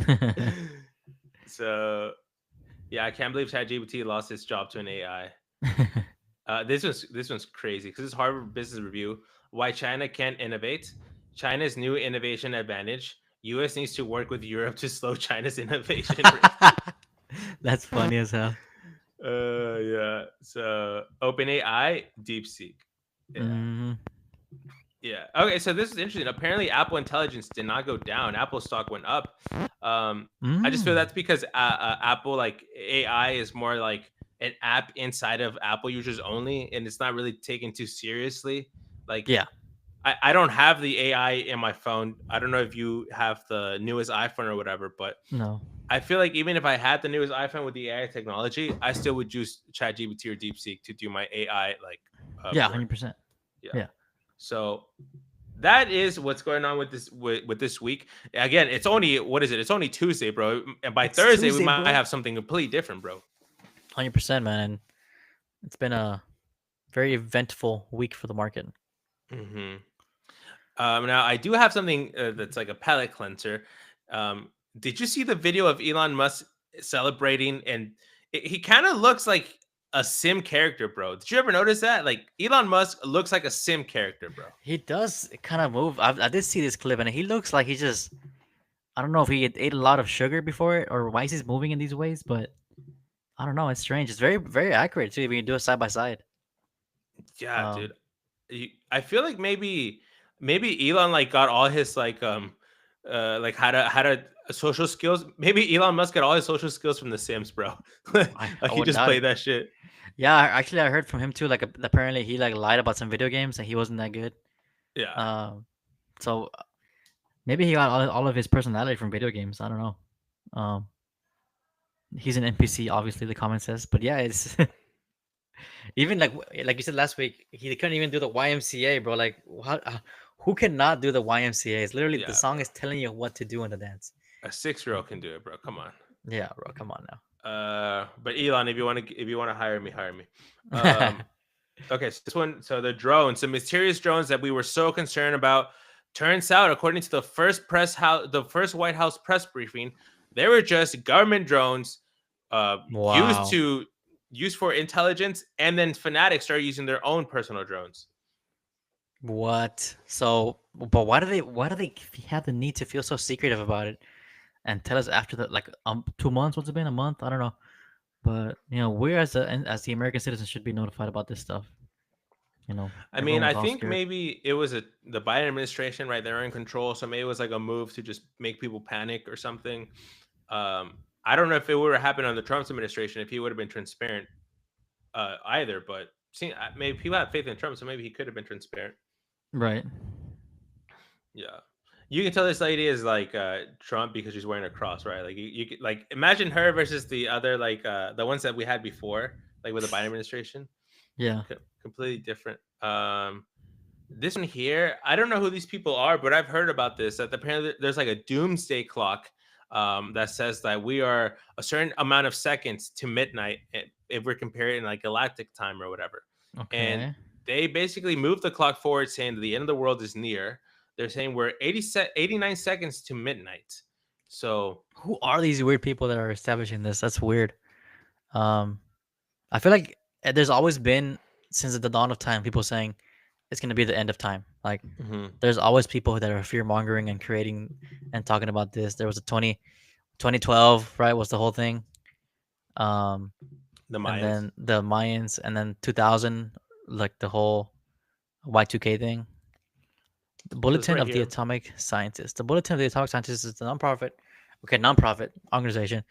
So yeah, I can't believe ChatGPT lost its job to an AI. This one's crazy because it's Harvard Business Review. Why China can't innovate? China's new innovation advantage. U.S. needs to work with Europe to slow China's innovation rate. That's funny as hell. Yeah. So OpenAI, DeepSeek. Yeah. Mm, Yeah. Okay. So this is interesting. Apparently, Apple Intelligence did not go down. Apple stock went up. Um, I just feel mm, that's because Apple like AI is more like an app inside of Apple users only, and it's not really taken too seriously. Like yeah. I don't have the AI in my phone. I don't know if you have the newest iPhone or whatever, but No. I feel like even if I had the newest iPhone with the AI technology, I still would use ChatGPT or DeepSeek to do my AI like Yeah, work. 100%. Yeah. Yeah. So that is what's going on with this week. Again, it's only what is it? It's only Tuesday, bro. And by It's Thursday, we Tuesday, might have bro. something completely different, bro. 100%, man. And it's been a very eventful week for the market. hmm Now I do have something that's like a palate cleanser. Did you see the video of Elon Musk celebrating? And he kind of looks like a sim character, bro. Did you ever notice that? Like Elon Musk looks like a sim character, bro. He does kind of move. I did see this clip, and he looks like he just. I don't know if he had ate a lot of sugar before it or why he's moving in these ways, but I don't know. It's strange. It's very, very accurate too. If you can do it side by side. Yeah, dude. Um, I feel like maybe Elon like got all his like how to social skills. Maybe Elon Musk got all his social skills from The Sims, bro. Like I he would just doubt it. played that shit. Yeah, actually, I heard from him too. Like, apparently, he like lied about some video games and he wasn't that good. Yeah. Um, so maybe he got all of his personality from video games. I don't know. Um, he's an NPC, obviously. The comment says, but yeah, it's even like you said last week. He couldn't even do the YMCA, bro. Like, who cannot do the YMCA? It's literally the Yeah, song bro. is telling you what to do in the dance. A 6-year-old can do it, bro. Come on. Yeah, bro. Come on But Elon, if you want to hire me, hire me. now. Okay, so this one, so the drones, the mysterious drones that we were so concerned about, turns out, according to the first White House press briefing, they were just government drones, used Wow. to used for intelligence, and then fanatics started using their own personal drones. What? So, but why do they have the need to feel so secretive about it and tell us after the 2 months? What's it been, a month? I don't know. But we as the American citizens should be notified about this stuff. I mean, Everyone I was all think scared. maybe it was the Biden administration, right? They're in control, so maybe it was like a move to just make people panic or something. I don't know if it would have happened on the Trump's administration if he would have been transparent either. But maybe people have faith in Trump, so maybe he could have been transparent. Right. Yeah, you can tell this lady is like Trump because she's wearing a cross, right? Like like imagine her versus the other the ones that we had before, like with the Biden administration, Yeah. completely different. This one here, I don't know who these people are, but I've heard about this. That apparently there's like a doomsday clock that says that we are a certain amount of seconds to midnight if we're comparing like galactic time or whatever. And Okay. they basically move the clock forward, saying that the end of the world is near. They're saying we're 89 seconds to midnight. So Who are these weird people that are establishing this? That's weird. Um, I feel like there's always been since the dawn of time people saying it's gonna be the end of time. Like mhm, there's always people that are fear mongering and creating and talking about this. There was a 2012, right? Was the whole thing. Um, the and Mayans. then the Mayans, and then 2000, like the whole Y2K thing. The So it's Bulletin right of the here. Atomic Scientists. The Bulletin of the Atomic Scientists is the nonprofit organization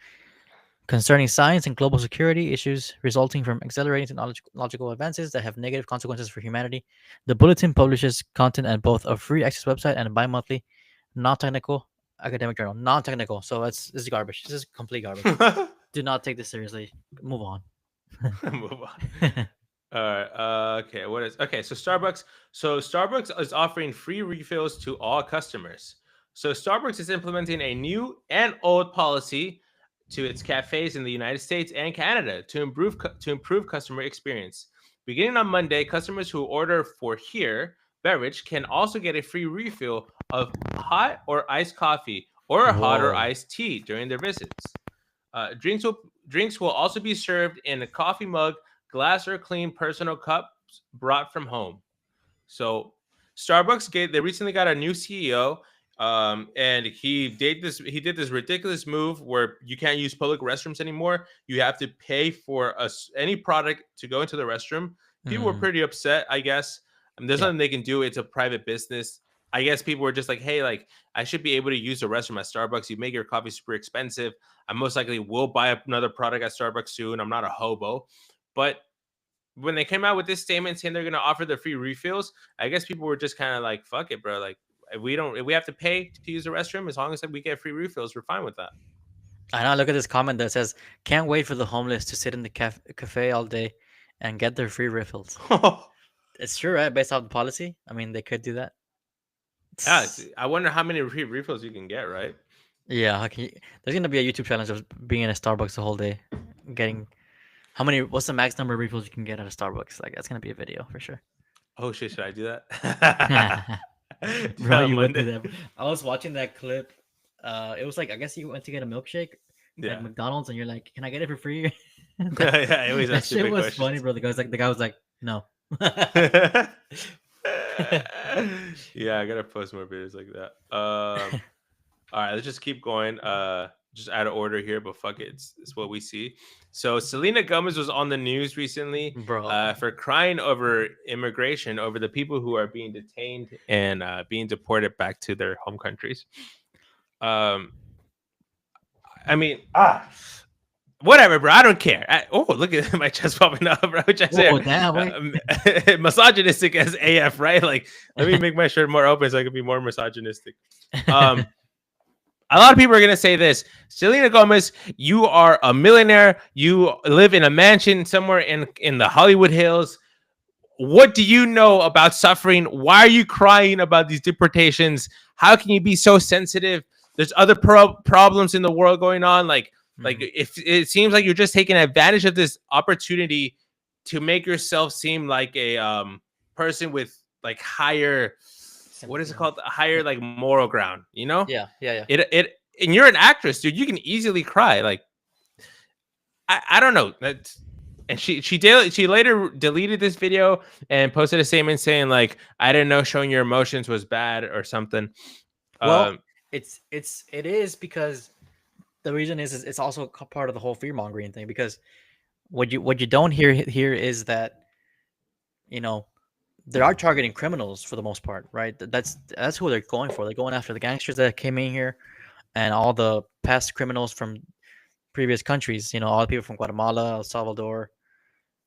concerning science and global security issues resulting from accelerating technological advances that have negative consequences for humanity. The bulletin publishes content at both a free access website and a bi-monthly, non-technical academic journal. Non-technical, so this is garbage. This is complete garbage. Do not take this seriously. Move on. Move on. All right. Okay. What is okay? So Starbucks. So Starbucks is offering free refills to all customers. So Starbucks is implementing a new and old policy to its cafes in the United States and Canada to improve customer experience. Beginning on Monday, customers who order for here beverage can also get a free refill of hot or iced coffee or a hot or Whoa. iced tea during their visits. Drinks will also be served in a coffee mug, glass, or clean personal cups brought from home. So, they recently got a new CEO. And he did this ridiculous move where you can't use public restrooms anymore. You have to pay for any product to go into the restroom. People were Mm, pretty upset, I guess. There's yeah. nothing they can do. It's a private business. I guess people were just like, hey, like I should be able to use the restroom at Starbucks. You make your coffee super expensive. I most likely will buy another product at Starbucks soon. I'm not a hobo. But when they came out with this statement saying they're going to offer the free refills, I guess people were just kind of like, fuck it, bro. Like, if we have to pay to use the restroom, as long as we get free refills, we're fine with that. I know. Look at this comment that says, "Can't wait for the homeless to sit in the cafe all day and get their free refills." It's true, right? Based off the policy, I mean, they could do that. Yeah, I wonder how many free refills you can get, right? Yeah, how can you, there's gonna be a YouTube challenge of being in a Starbucks the whole day, getting how many? What's the max number of refills you can get at a Starbucks? Like that's gonna be a video for sure. Oh shit, should I do that? Bro, On you would do Monday. that. I was watching that clip. It was like I guess you went to get a milkshake at Yeah. McDonald's, and you're like, "Can I get it for free?" that, Yeah, I always that ask shit stupid was funny, questions. bro. The guy was like, "No." Yeah, I gotta post more videos like that. All right, let's just keep going. Just out of order here, but fuck it, it's what we see. So Selena Gomez was on the news recently, Bro, for crying over immigration, over the people who are being detained and being deported back to their home countries. Um, I mean, whatever, bro. I don't care. Look at my chest popping up, bro. Chest hair. whoa, damn, wait. Misogynistic as AF, right? Like, let me make my shirt more open so I can be more misogynistic. Um, a lot of people are gonna say this: Selena Gomez, you are a millionaire. You live in a mansion somewhere in the Hollywood Hills. What do you know about suffering? Why are you crying about these deportations? How can you be so sensitive? There's other problems in the world going on. Like Mhm. if it seems like you're just taking advantage of this opportunity to make yourself seem like a person with like higher, what is Sympathy, it huh? called, higher like moral ground, you know? Yeah, yeah, yeah. It and you're an actress, dude. You can easily cry. Like I don't know. And she later deleted this video and posted a statement saying like, I didn't know showing your emotions was bad or something. Well, Um, it is because the reason is it's also part of the whole fear mongering thing because what you don't hear here is that you know they are targeting criminals for the most part, right? That's who they're going for. They're going after the gangsters that came in here and all the past criminals from previous countries. All the people from Guatemala, El Salvador,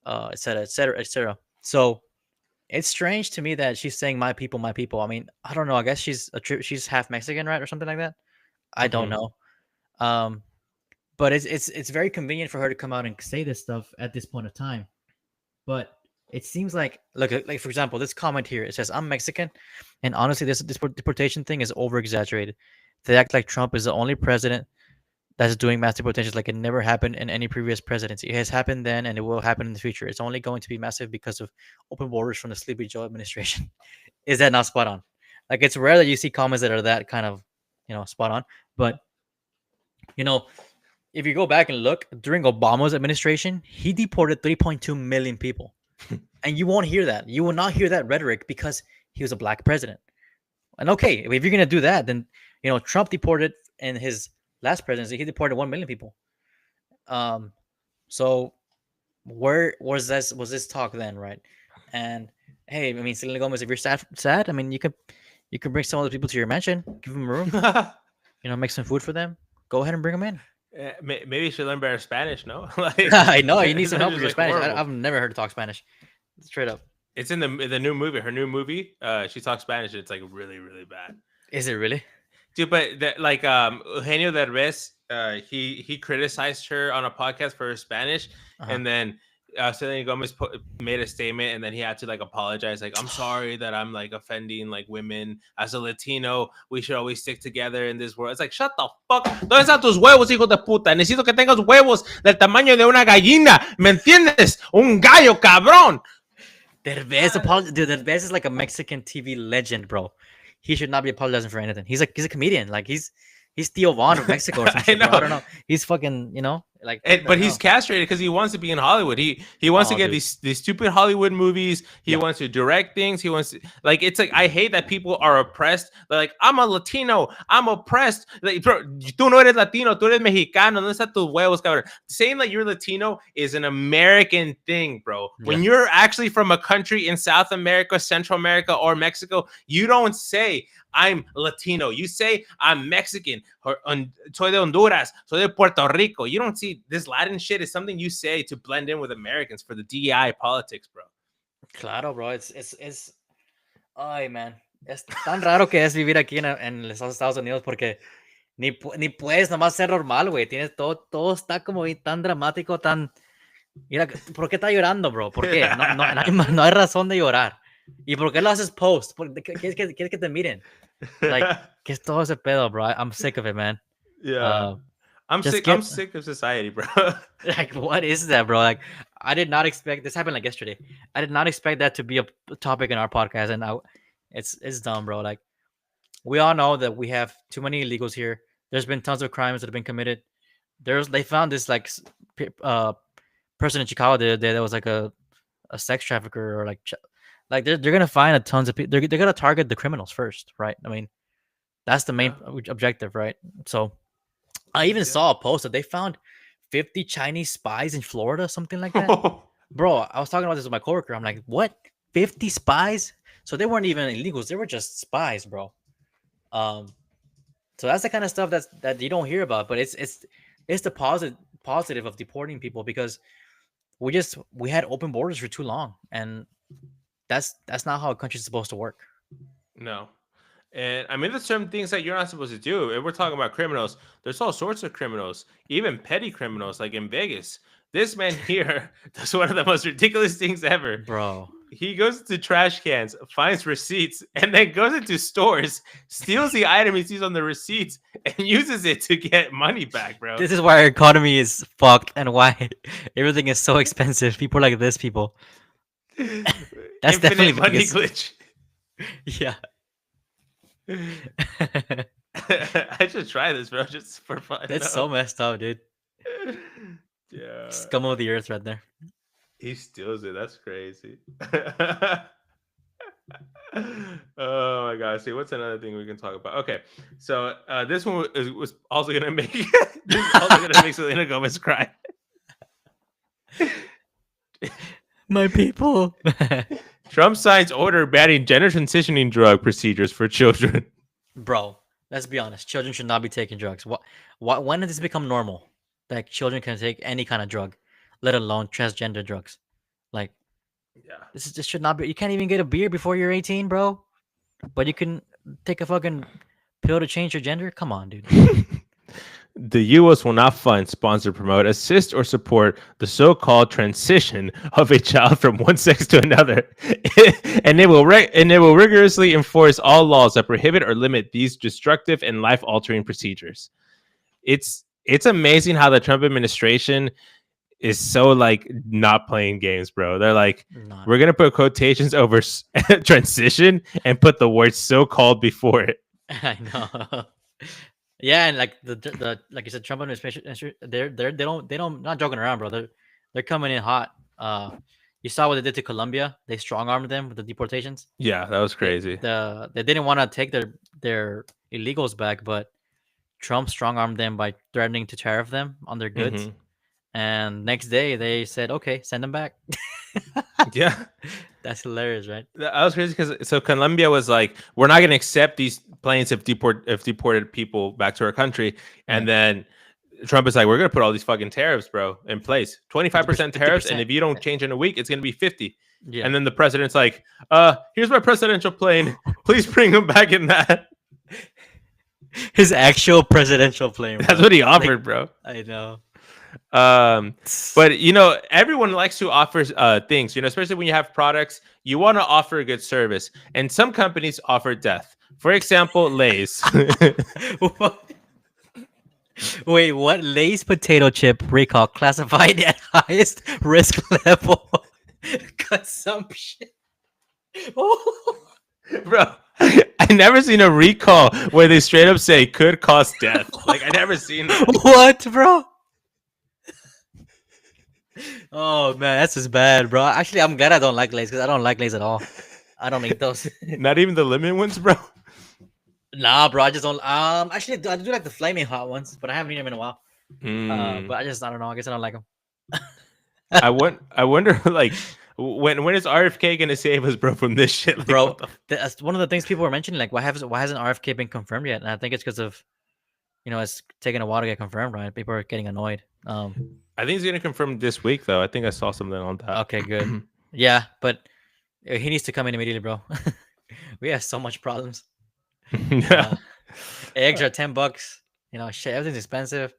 et cetera, et cetera, et cetera. So it's strange to me that she's saying "my people, my people." I mean, I don't know. I guess she's half Mexican, right, or something like that. I don't mhm. know. Um, but it's very convenient for her to come out and say this stuff at this point of time. But it seems like for example, this comment here, it says, "I'm Mexican, and honestly, this deportation thing is over exaggerated. They act like Trump is the only president that's doing mass deportations like it never happened in any previous presidency. It has happened then, and it will happen in the future. It's only going to be massive because of open borders from the Sleepy Joe administration." Is that not spot on? Like it's rare that you see comments that are that kind of spot on, but you know if you go back and look during Obama's administration, he deported 3.2 million people. And you won't hear that. You will not hear that rhetoric because he was a black president. And okay, if you're gonna do that, then Trump deported in his last presidency, he deported 1 million people. Um, so where was this talk then, right? And hey, I mean, Selena Gomez, if you're sad, I mean, you can bring some other people to your mansion, give them a room, make some food for them. Go ahead and bring them in. Maybe you should learn better Spanish. No, like I know you need some that's help with just your like Spanish. horrible. I've never heard her talk Spanish. Straight up. It's in the new movie. Her new movie. She talks Spanish. And it's like really really bad, Is it really? dude. But like Eugenio Derbez, he criticized her on a podcast for her Spanish, Uh huh. and then Selena Gomez made a statement, and then he had to like apologize. Like, I'm sorry that I'm like offending like women. As a Latino, we should always stick together in this world. It's like, shut the fuck. ¿Dónde están tus huevos, hijo de puta? Necesito que tengas huevos del tamaño de una gallina. ¿Me entiendes? Un gallo, cabrón. Dude, Derbez is like a Mexican TV legend, bro. He should not be apologizing for anything. He's a comedian. Like he's Theo Vaughn of Mexico or some I shit, bro. I know. don't know. He's fucking, Like, what the But he's hell? castrated because he wants to be in Hollywood. He wants to Oh, get dude. these stupid Hollywood movies. He Yeah. wants to direct things. He wants to, like, it's like I hate that people are oppressed. They're like, I'm a Latino. I'm oppressed. Like, bro, tú no eres Latino. Tú eres Mexicano. No está tus huevos, cabrón. Saying that you're Latino is an American thing, bro. Yeah. When you're actually from a country in South America, Central America, or Mexico, you don't say I'm Latino. You say I'm Mexican, or soy de Honduras, soy de Puerto Rico. You don't see this Latin shit is something you say to blend in with Americans for the DEI politics, bro. Claro, bro. Ay, man. Es tan raro que es vivir aquí en los Estados Unidos porque ni puedes nomás ser normal, güey. Tienes todo está como tan dramático, tan... Mira, ¿por qué está llorando, bro? ¿Por qué? No hay razón de llorar. ¿Y por qué lo haces post? ¿Quieres que te miren? Like, ¿qué es todo ese pedo, bro? I'm sick of it, man. Yeah. I'm Just sick. I'm sick of society, bro. Like, what is that, bro? Like, I did not expect this happened like yesterday. I did not expect that to be a topic in our podcast, and it's dumb, bro. Like, we all know that we have too many illegals here. There's been tons of crimes that have been committed. They found this like person in Chicago the other day that was like a sex trafficker or like they're gonna find a tons of people. They're gonna target the criminals first, right? I mean, that's the main objective, right? So I even saw a post that they found 50 Chinese spies in Florida, something like that. Bro, I was talking about this with my coworker. I'm like, what? 50 spies? So they weren't even illegals. They were just spies, bro. So that's the kind of stuff that you don't hear about, but it's the positive of deporting people because we had open borders for too long, and that's not how a country's supposed to work. No. And I mean, there's certain things that you're not supposed to do. If we're talking about criminals, there's all sorts of criminals, even petty criminals, like in Vegas. This man here does one of the most ridiculous things ever. Bro. He goes to trash cans, finds receipts, and then goes into stores, steals the item he sees on the receipts, and uses it to get money back, bro. This is why our economy is fucked and why everything is so expensive. People like this, people. That's Infinite definitely money Vegas. glitch. Yeah. I should try this, bro, just for fun. That's so messed up, dude. Yeah. Scum of the earth right there. He steals it. That's crazy. Oh my gosh. See, what's another thing we can talk about? Okay. So this one was also gonna make Selena Gomez cry. My people. Trump signs order banning gender transitioning drug procedures for children. Bro, let's be honest. Children should not be taking drugs. When did this become normal? Like children can take any kind of drug, let alone transgender drugs. Like, yeah, this should not be. You can't even get a beer before you're 18, bro. But you can take a fucking pill to change your gender. Come on, dude. The U.S. will not fund, sponsor, promote, assist, or support the so-called transition of a child from one sex to another, and it will rigorously enforce all laws that prohibit or limit these destructive and life-altering procedures. It's amazing how the Trump administration is so like not playing games, bro. They're like, we're gonna put quotations over transition and put the word so-called before it. I know. Yeah, and like the like you said, Trump administration, they don't not joking around, bro. They're coming in hot. You saw what they did to Colombia. They strong armed them with the deportations. Yeah, that was crazy. They didn't want to take their illegals back, but Trump strong armed them by threatening to tariff them on their goods. Mm-hmm. And next day they said, "Okay, send them back." Yeah, that's hilarious, right? That was crazy because Colombia was like, "We're not going to accept these planes if deported people back to our country," and then Trump is like, "We're going to put all these fucking tariffs, bro, in place. 25% tariffs, and if you don't change in a week, it's going to be 50." Yeah. And then the president's like, "Here's my presidential plane. Please bring him back in that." His actual presidential plane. Bro. That's what he offered, like, bro. I know. But you know, everyone likes to offer things, you know, especially when you have products, you want to offer a good service, and some companies offer death. For example, Lay's. Wait, what? Lay's potato chip recall classified at highest risk level consumption. Bro, I never seen a recall where they straight up say could cause death. Like, I never seen that. What, bro? Oh man, that's just bad, bro. Actually, I'm glad I don't like Lays because I don't like Lays at all. I don't eat those. Not even the lemon ones, bro. Nah, bro. I just don't. Actually, I do like the flaming hot ones, but I haven't eaten them in a while. Mm. But I don't know. I guess I don't like them. I wonder, like, when is RFK gonna save us, bro, from this shit? Like, what Bro, the? that's one of the things people were mentioning. Like, why hasn't RFK been confirmed yet? And I think it's because of it's taking a while to get confirmed, right? People are getting annoyed. I think he's gonna confirm this week, though. I think I saw something on that. Okay, good. Yeah, but he needs to come in immediately, bro. We have so much problems. Yeah. Uh, eggs are $10. Shit, everything's expensive,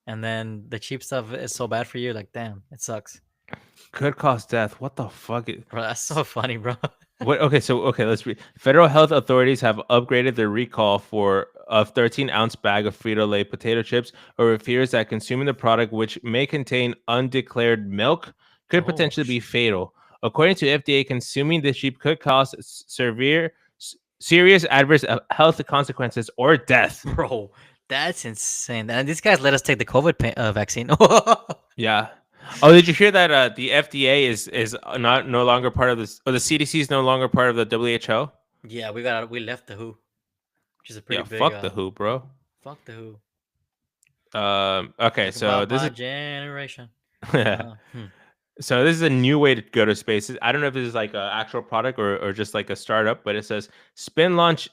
and then the cheap stuff is so bad for you. Like, damn, it sucks, Could cause death. What the fuck? bro. That's so funny, bro. What? Okay, so okay, let's read. Federal health authorities have upgraded their recall for a 13-ounce bag of Frito-Lay potato chips over fears that consuming the product, which may contain undeclared milk, could Oh, potentially be fatal. According to FDA, consuming the chip could cause serious adverse health consequences or death. bro, that's insane. And these guys let us take the COVID vaccine. Yeah. Oh, did you hear that the FDA is not no longer part of this, or the CDC is no longer part of the WHO? Yeah, we left the WHO, which is a pretty Yeah, big fuck the WHO, bro. fuck the WHO. Okay, Talk so about this my is generation. Hmm. so this is a new way to go to space. I don't know if this is like an actual product or just like a startup, but it says spin launch,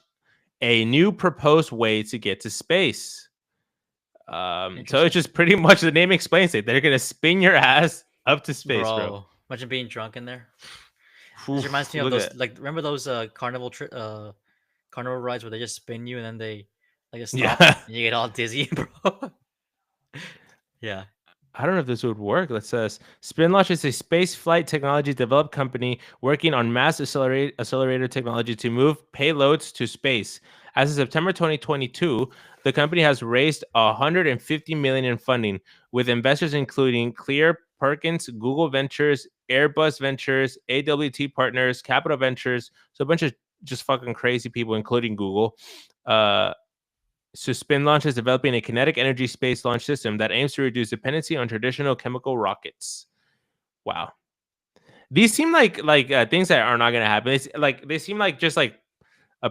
a new proposed way to get to space. So it's Interesting, just pretty much the name explains it. They're gonna spin your ass up to space, bro. bro. Imagine being drunk in there. This reminds Oof, me of look those, at like, remember those carnival rides where they just spin you and then they like just stop yeah. and you get all dizzy, bro. Yeah. I don't know if this would work. It says SpinLaunch is a space flight technology developed company working on mass accelerator technology to move payloads to space. As of September 2022, the company has raised 150 million in funding, with investors including Clear Perkins, Google Ventures, Airbus Ventures, AWT Partners, Capital Ventures, so a bunch of just fucking crazy people, including Google. Uh, so Spin Launch is developing a kinetic energy space launch system that aims to reduce dependency on traditional chemical rockets. Wow. These seem like things that are not going to happen. It's like they seem like just like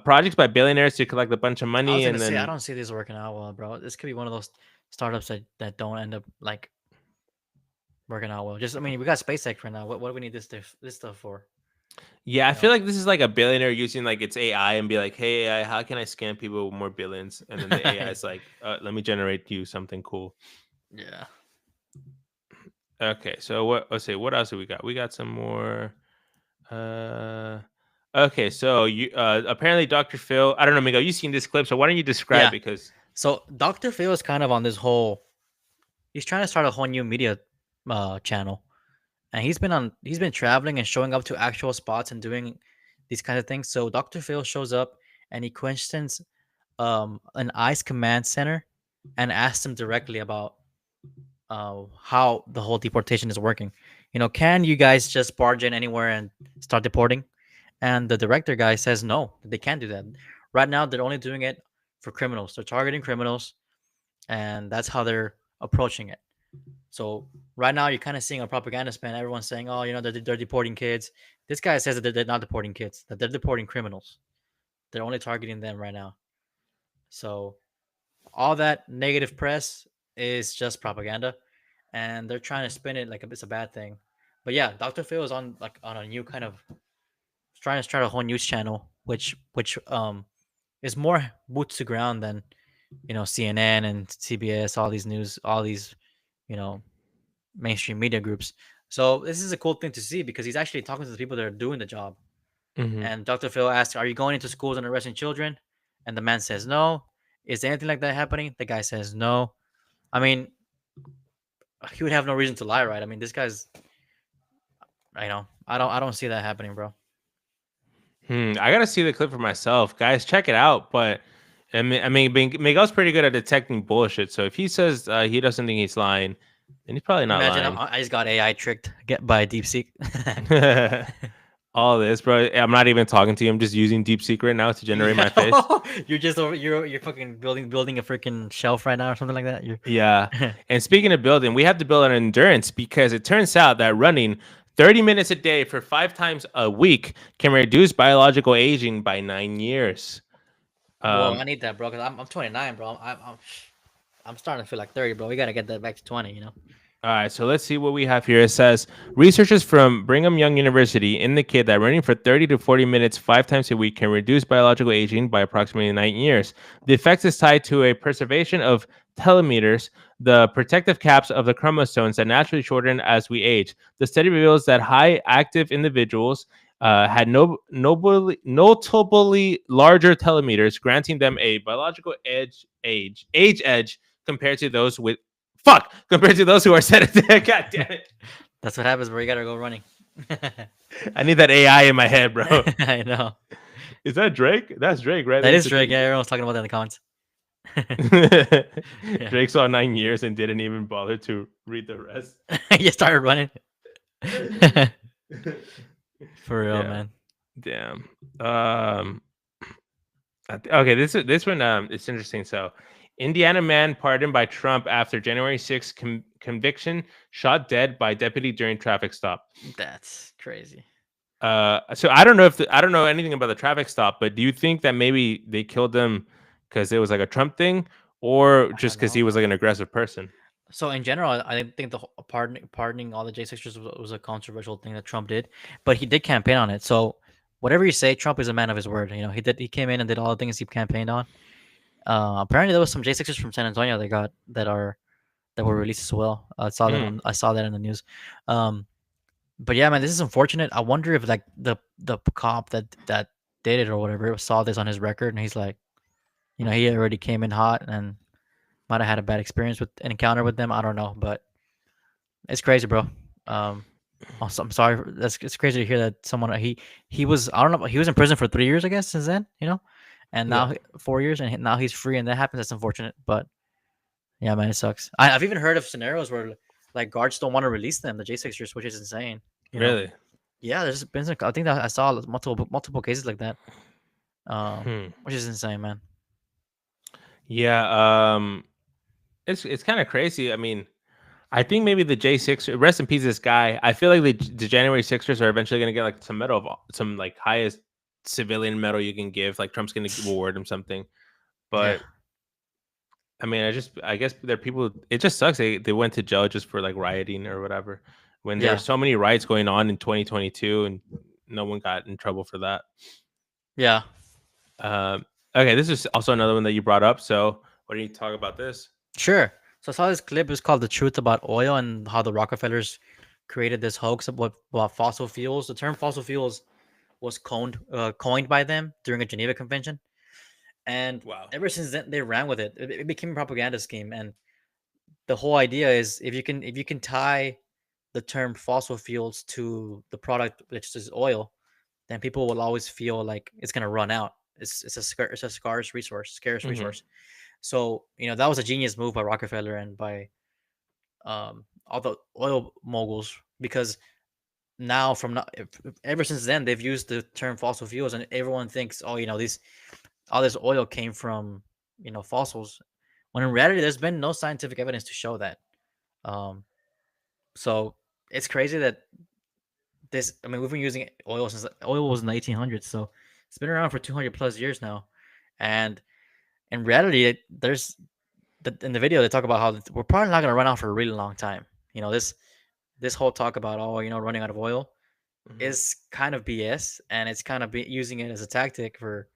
projects by billionaires to collect a bunch of I was money gonna and say I then don't see this working out well, bro. This could be one of those startups that don't end up like working out well. Just I mean, we got SpaceX right now. What do we need this stuff for? yeah, I You feel know? like this is like a billionaire using like its AI and be like, "Hey AI, how can I scam people with more billions?" And then the AI is like, "Let me generate you something cool." Yeah. Okay, so let's see, what else do we got? We got some more. Uh, okay, so you apparently Dr. Phil. I don't know, Miguel. You've seen this clip, so why don't you describe Yeah. it? Because So Dr. Phil is kind of on this whole. He's trying to start a whole new media channel, and he's been traveling and showing up to actual spots and doing these kinds of things. So Dr. Phil shows up and he questions an ICE command center and asks them directly about how the whole deportation is working. Can you guys just barge in anywhere and start deporting? And the director guy says no, they can't do that. Right now, they're only doing it for criminals. They're targeting criminals, and that's how they're approaching it. So right now, you're kind of seeing a propaganda spin. Everyone's saying, "Oh, they're deporting kids." This guy says that they're not deporting kids; that they're deporting criminals. They're only targeting them right now. So all that negative press is just propaganda, and they're trying to spin it like it's a bad thing. But yeah, Dr. Phil is on a new kind of trying to start a whole news channel, which is more boots to ground than CNN and CBS, all these news, all these you know mainstream media groups. So this is a cool thing to see because he's actually talking to the people that are doing the job. Mhm. And Dr. Phil asks, "Are you going into schools and arresting children?" And the man says, "No." Is there anything like that happening? The guy says, "No." I mean, he would have no reason to lie, right? I mean, this guy's, I don't see that happening, bro. I gotta see the clip for myself, guys. Check it out. But Miguel's pretty good at detecting bullshit. So if he says he doesn't think he's lying, then he's probably not Imagine lying. I just got AI tricked get by Deepseek. all this, bro. I'm not even talking to you. I'm just using DeepSeek right now to generate Yeah, my face. you're just over. You're fucking building a freaking shelf right now or something like that. You're Yeah. And speaking of building, we have to build on endurance because it turns out that running 30 minutes a day for 5 times a week can reduce biological aging by 9 years. Whoa, Um, I need that, bro. Cause I'm 29, bro. I'm starting to feel like 30, bro. We gotta get that back to 20. You know. All right, so let's see what we have here. It says researchers from Brigham Young University indicate that running for 30 to 40 minutes 5 times a week can reduce biological aging by approximately 9 years. The effect is tied to a preservation of telomeres, the protective caps of the chromosomes that naturally shorten as we age. The study reveals that high active individuals had notably larger telomeres, granting them a biological age edge compared to those with compared to those who are sedentary. God damn it. That's what happens, bro. You gotta go running. I need that AI in my head, bro. I know. Is that Drake? That's Drake, right? That That's is the Drake. thing. Yeah, everyone's talking about that in the comments. Yeah. Drake saw 9 years and didn't even bother to read the rest. You started running. For real, Yeah. man. Damn. Okay, this one it's interesting. So, Indiana man pardoned by Trump after January 6th conviction, shot dead by deputy during traffic stop. That's crazy. So I don't know if I don't know anything about the traffic stop, but do you think that maybe they killed him because it was like a Trump thing, or I just don't because know, he was bro. like an aggressive person? So in general, I think the pardoning all the J6ers was a controversial thing that Trump did, but he did campaign on it. So whatever you say, Trump is a man of his word. You know, he came in and did all the things he campaigned on. Apparently there was some J6ers from San Antonio that were released as well. Mm, I saw that in the news. Um, but yeah, man, this is unfortunate. I wonder if like the cop that did it or whatever saw this on his record and he's like, you know, he already came in hot and might have had a bad experience with an encounter with them. I don't know, but it's crazy, bro. Um, also, I'm sorry. It's crazy to hear that someone he was I don't know he was in prison for 3 years I guess since then, you know, and yeah, now 4 years and now he's free and that happens. That's unfortunate, but yeah, man, it sucks. I've even heard of scenarios where like guards don't want to release them, the J6ers, which is insane. You know, really. yeah, there's been I think that I saw multiple cases like that, Hmm. which is insane, man. Yeah. It's kind of crazy. I mean, I think maybe the J6 rest in peace this guy. I feel like the January Sixers are eventually gonna get like some medal some like highest civilian medal you can give. Like Trump's gonna award him something. Yeah, But I mean, I guess there are people. It just sucks. They went to jail just for like rioting or whatever. When there were yeah, so many riots going on in 2022, and no one got in trouble for that. yeah. Um, okay, this is also another one that you brought up. So, what do you talk about this? Sure. So I saw this clip. It's called "The Truth About Oil" and how the Rockefellers created this hoax about fossil fuels. The term fossil fuels was coined by them during a Geneva Convention, and Wow. ever since then they ran with it. It became a propaganda scheme, and the whole idea is if you can tie the term fossil fuels to the product which is oil, then people will always feel like it's gonna run out. It's a scarce Hmm. resource. So you know that was a genius move by Rockefeller and by all the oil moguls because now ever since then they've used the term fossil fuels and everyone thinks oh you know these all this oil came from you know fossils when in reality there's been no scientific evidence to show that. Um, so it's crazy that this. I mean, we've been using oil since oil was in the 1800s, so it's been around for 200 plus years now. And in reality, there's in the video they talk about how we're probably not gonna run out for a really long time. You know, this whole talk about oh you know running out of oil Hmm. is kind of BS, and it's kind of using it as a tactic for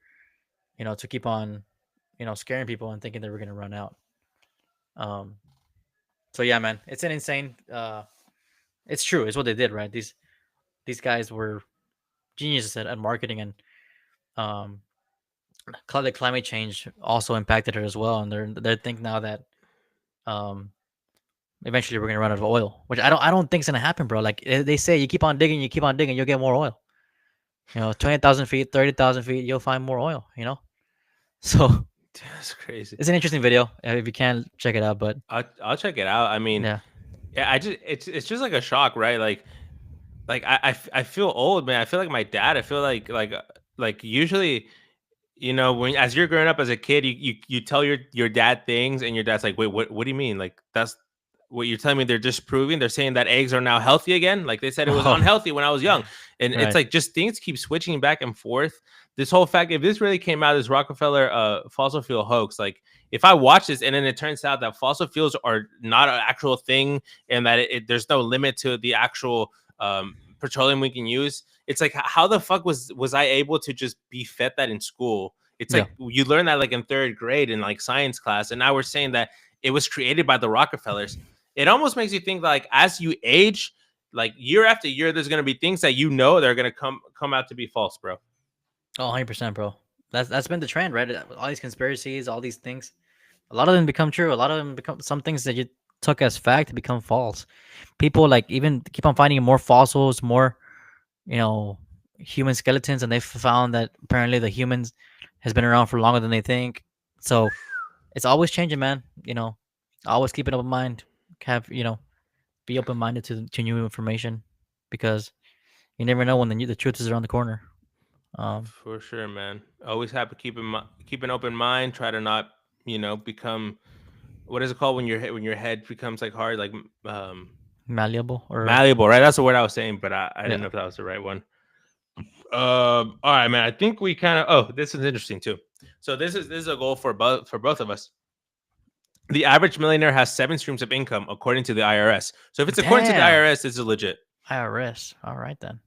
you know to keep on you know scaring people and thinking they were gonna run out. Um, so yeah, man, it's an insane. It's true. It's what they did, right? These guys were geniuses at marketing and um the climate change also impacted her as well and they think now that um eventually we're gonna run out of oil which I don't think is gonna happen bro like they say you keep on digging you'll get more oil you know 20,000 feet 30,000 feet you'll find more oil you know so That's crazy. it's an interesting video if you can check it out but I'll check it out. I mean, yeah yeah, I just it's just like a shock, right? Like like I feel old, man. I feel like my dad. I feel like usually, when as you're growing up as a kid, you tell your dad things, and your dad's like, wait, what do you mean? Like, that's what you're telling me? They're disproving. They're saying that eggs are now healthy again. Like, they said it was Oh, unhealthy when I was young, and it's right. like just things keep switching back and forth. This whole fact, if this really came out, this Rockefeller fossil fuel hoax, like if I watch this and then it turns out that fossil fuels are not an actual thing, and that there's no limit to the actual petroleum we can use, it's like, how the fuck was I able to just be fed that in school? It's Yeah. like you learn that like in third grade in like science class, and now we're saying that it was created by the Rockefellers. It almost makes you think like as you age, like year after year, there's gonna be things that that are gonna come out to be false, bro. Oh, 100%, bro. That's been the trend, right? All these conspiracies, all these things. A lot of them become true. A lot of them become some things that you took as fact become false. People like even keep on finding more fossils, more you know, human skeletons, and they found that apparently the humans has been around for longer than they think. So it's always changing, man. Always keep an open mind. Have be open minded to new information because you never know when the truth is around the corner. Um, For sure, man. Always have to keep an open mind. Try to not, become, what is it called when your head becomes like hard, like Malleable or malleable, right? That's the word I was saying, but I didn't yeah. know if that was the right one. All right, man. I think we kind of. Oh, this is interesting too. So this is a goal for both of us. The average millionaire has 7 streams of income according to the IRS. So if it's according to the Damn. IRS, this is legit. IRS. All right then.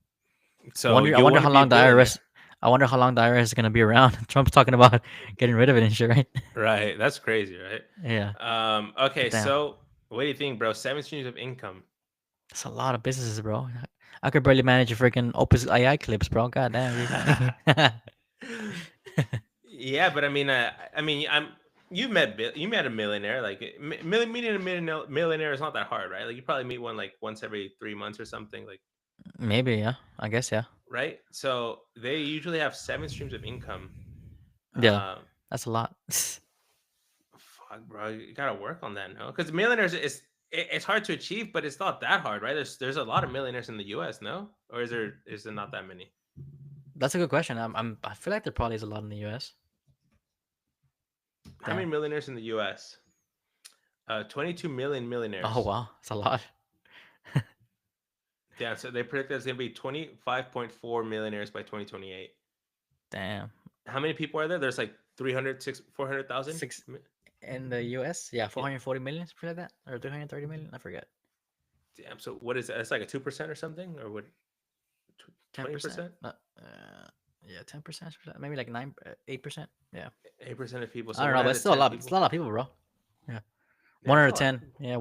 So I you wonder want to how be a long the billionaire, IRS. I wonder how long the IRS is gonna be around. Trump's talking about getting rid of it and shit, right? right? That's crazy, right? Yeah. Okay, But damn, so what do you think, bro? 7 streams of income. that's a lot of businesses, bro. I could barely manage a freaking Opus AI clips, bro. God damn. Yeah, but I mean, you met a millionaire. Like meeting a millionaire is not that hard, right? Like you probably meet one like once every 3 months or something, like, Maybe, yeah. I guess, yeah. right? So they usually have 7 streams of income. Yeah. Uh, That's a lot. Fuck, bro, you gotta work on that, no? Because millionaires it's hard to achieve, but it's not that hard, right? There's a lot of millionaires in the U.S., no? Or is there not that many? That's a good question. I feel like there probably is a lot in the US. How many Damn. millionaires in the U.S.? 22 million Oh millionaires. wow, it's a lot. Yeah, so they predict there's gonna be 25.4 millionaires by 2028. Damn. How many people are there? There's like 400,000. Six in the US? Yeah, 440 million, something like that, or 330 million. I forget. Damn. So what is that? That's like a 2% or something, or what? 10%. 20%? Yeah, 10%, maybe like 8%. Yeah, 8% of people. I So don't one know, out but it's of still a 10 lot. It's a people. lot of people, bro. Yeah, Yeah, one it's out a of lot. 10. Yeah,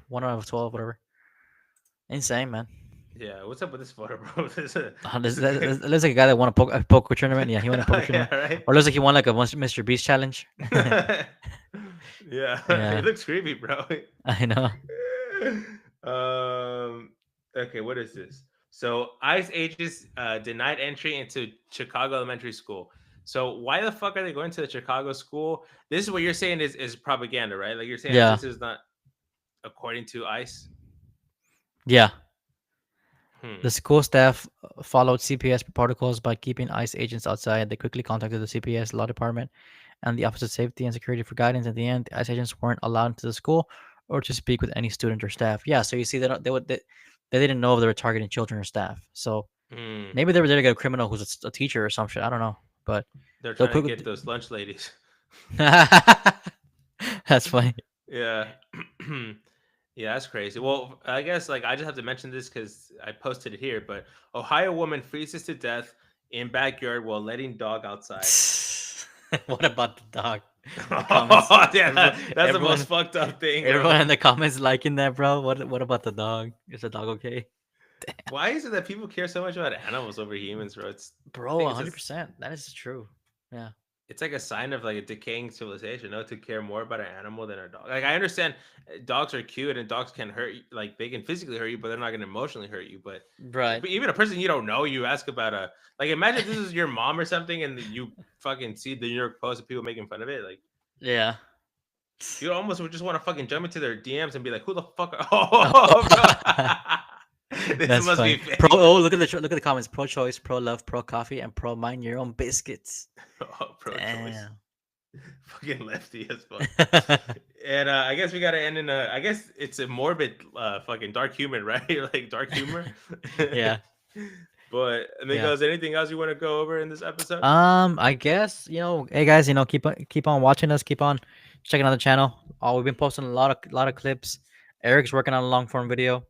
one out of 12, whatever. Insane, man. Yeah. What's up with this photo, bro? This, This is it looks like a guy that won a poker tournament. Yeah, he won a poker yeah, tournament, right. or looks like he won like a Mr. Beast challenge. Yeah, it Yeah, looks creepy, bro. I know. um. Okay, what is this? So ICE agents denied entry into Chicago elementary school. So why the fuck are they going to the Chicago school? This is what you're saying is propaganda, right? Like you're saying that Yeah, this is not according to ICE. yeah. Hmm. The school staff followed CPS protocols by keeping ICE agents outside. They quickly contacted the CPS law department and the Office of Safety and Security for guidance. At the end, the ICE agents weren't allowed into the school or to speak with any student or staff. Yeah, so you see, they didn't know if they were targeting children or staff. So Hmm. maybe they were there to get a criminal who's a teacher or some shit. I don't know, but They're they'll trying to quick. get those lunch ladies. That's funny. Yeah. Yeah, that's crazy. Well, I guess like I just have to mention this because I posted it here. But Ohio woman freezes to death in backyard while letting dog outside. What about the dog? The comments. Oh, yeah, Everyone, that's the most everyone, fucked up thing, bro. everyone in the comments liking that, bro. What about the dog? Is the dog okay? Why is it that people care so much about animals over humans, bro? I Bro, think 100%. That is true. Yeah. it's like a sign of like a decaying civilization, no, to care more about an animal than a dog. Like I understand dogs are cute and dogs can hurt you, like they can physically hurt you, but they're not gonna emotionally hurt you. Right. But even a person you don't know, you ask about a like imagine if this is your mom or something and you fucking see the New York Post of people making fun of it. Like Yeah. you almost would just want to fucking jump into their DMs and be like, who the fuck are Oh, oh bro. This That's must be funny. Pro. fake. Oh, look at the comments. Pro choice, pro love, pro coffee, and pro mind your own biscuits. Oh, pro-choice. Damn. Fucking lefty as fuck. And I guess we gotta end in a. I guess it's a morbid, fucking dark humor, right? Like dark humor. Yeah. But Yeah. amigos, anything else you want to go over in this episode? I guess hey guys, keep on watching us, keep on checking out the channel. Oh, we've been posting a lot of clips. Eric's working on a long form video.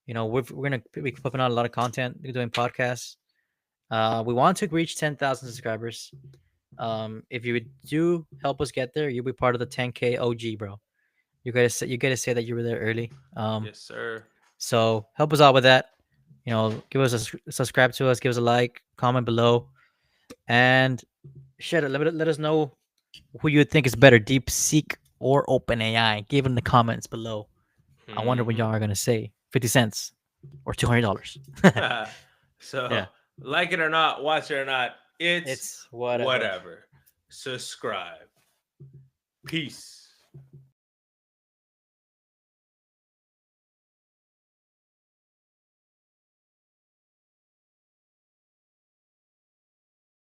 We're gonna be putting out a lot of content, doing podcasts. We want to reach 10,000 subscribers. If you do help us get there, you'll be part of the 10K OG, bro. You gotta say that you were there early. Yes, sir. So help us out with that. Give us subscribe to us, give us a like, comment below, and share it. Let us know who you think is better, DeepSeek or OpenAI. Give it in the comments below. I wonder what Hmm. y'all are gonna say. 50 cents or $200. So, Yeah, like it or not, watch it or not, it's it's whatever. whatever. Subscribe. Peace.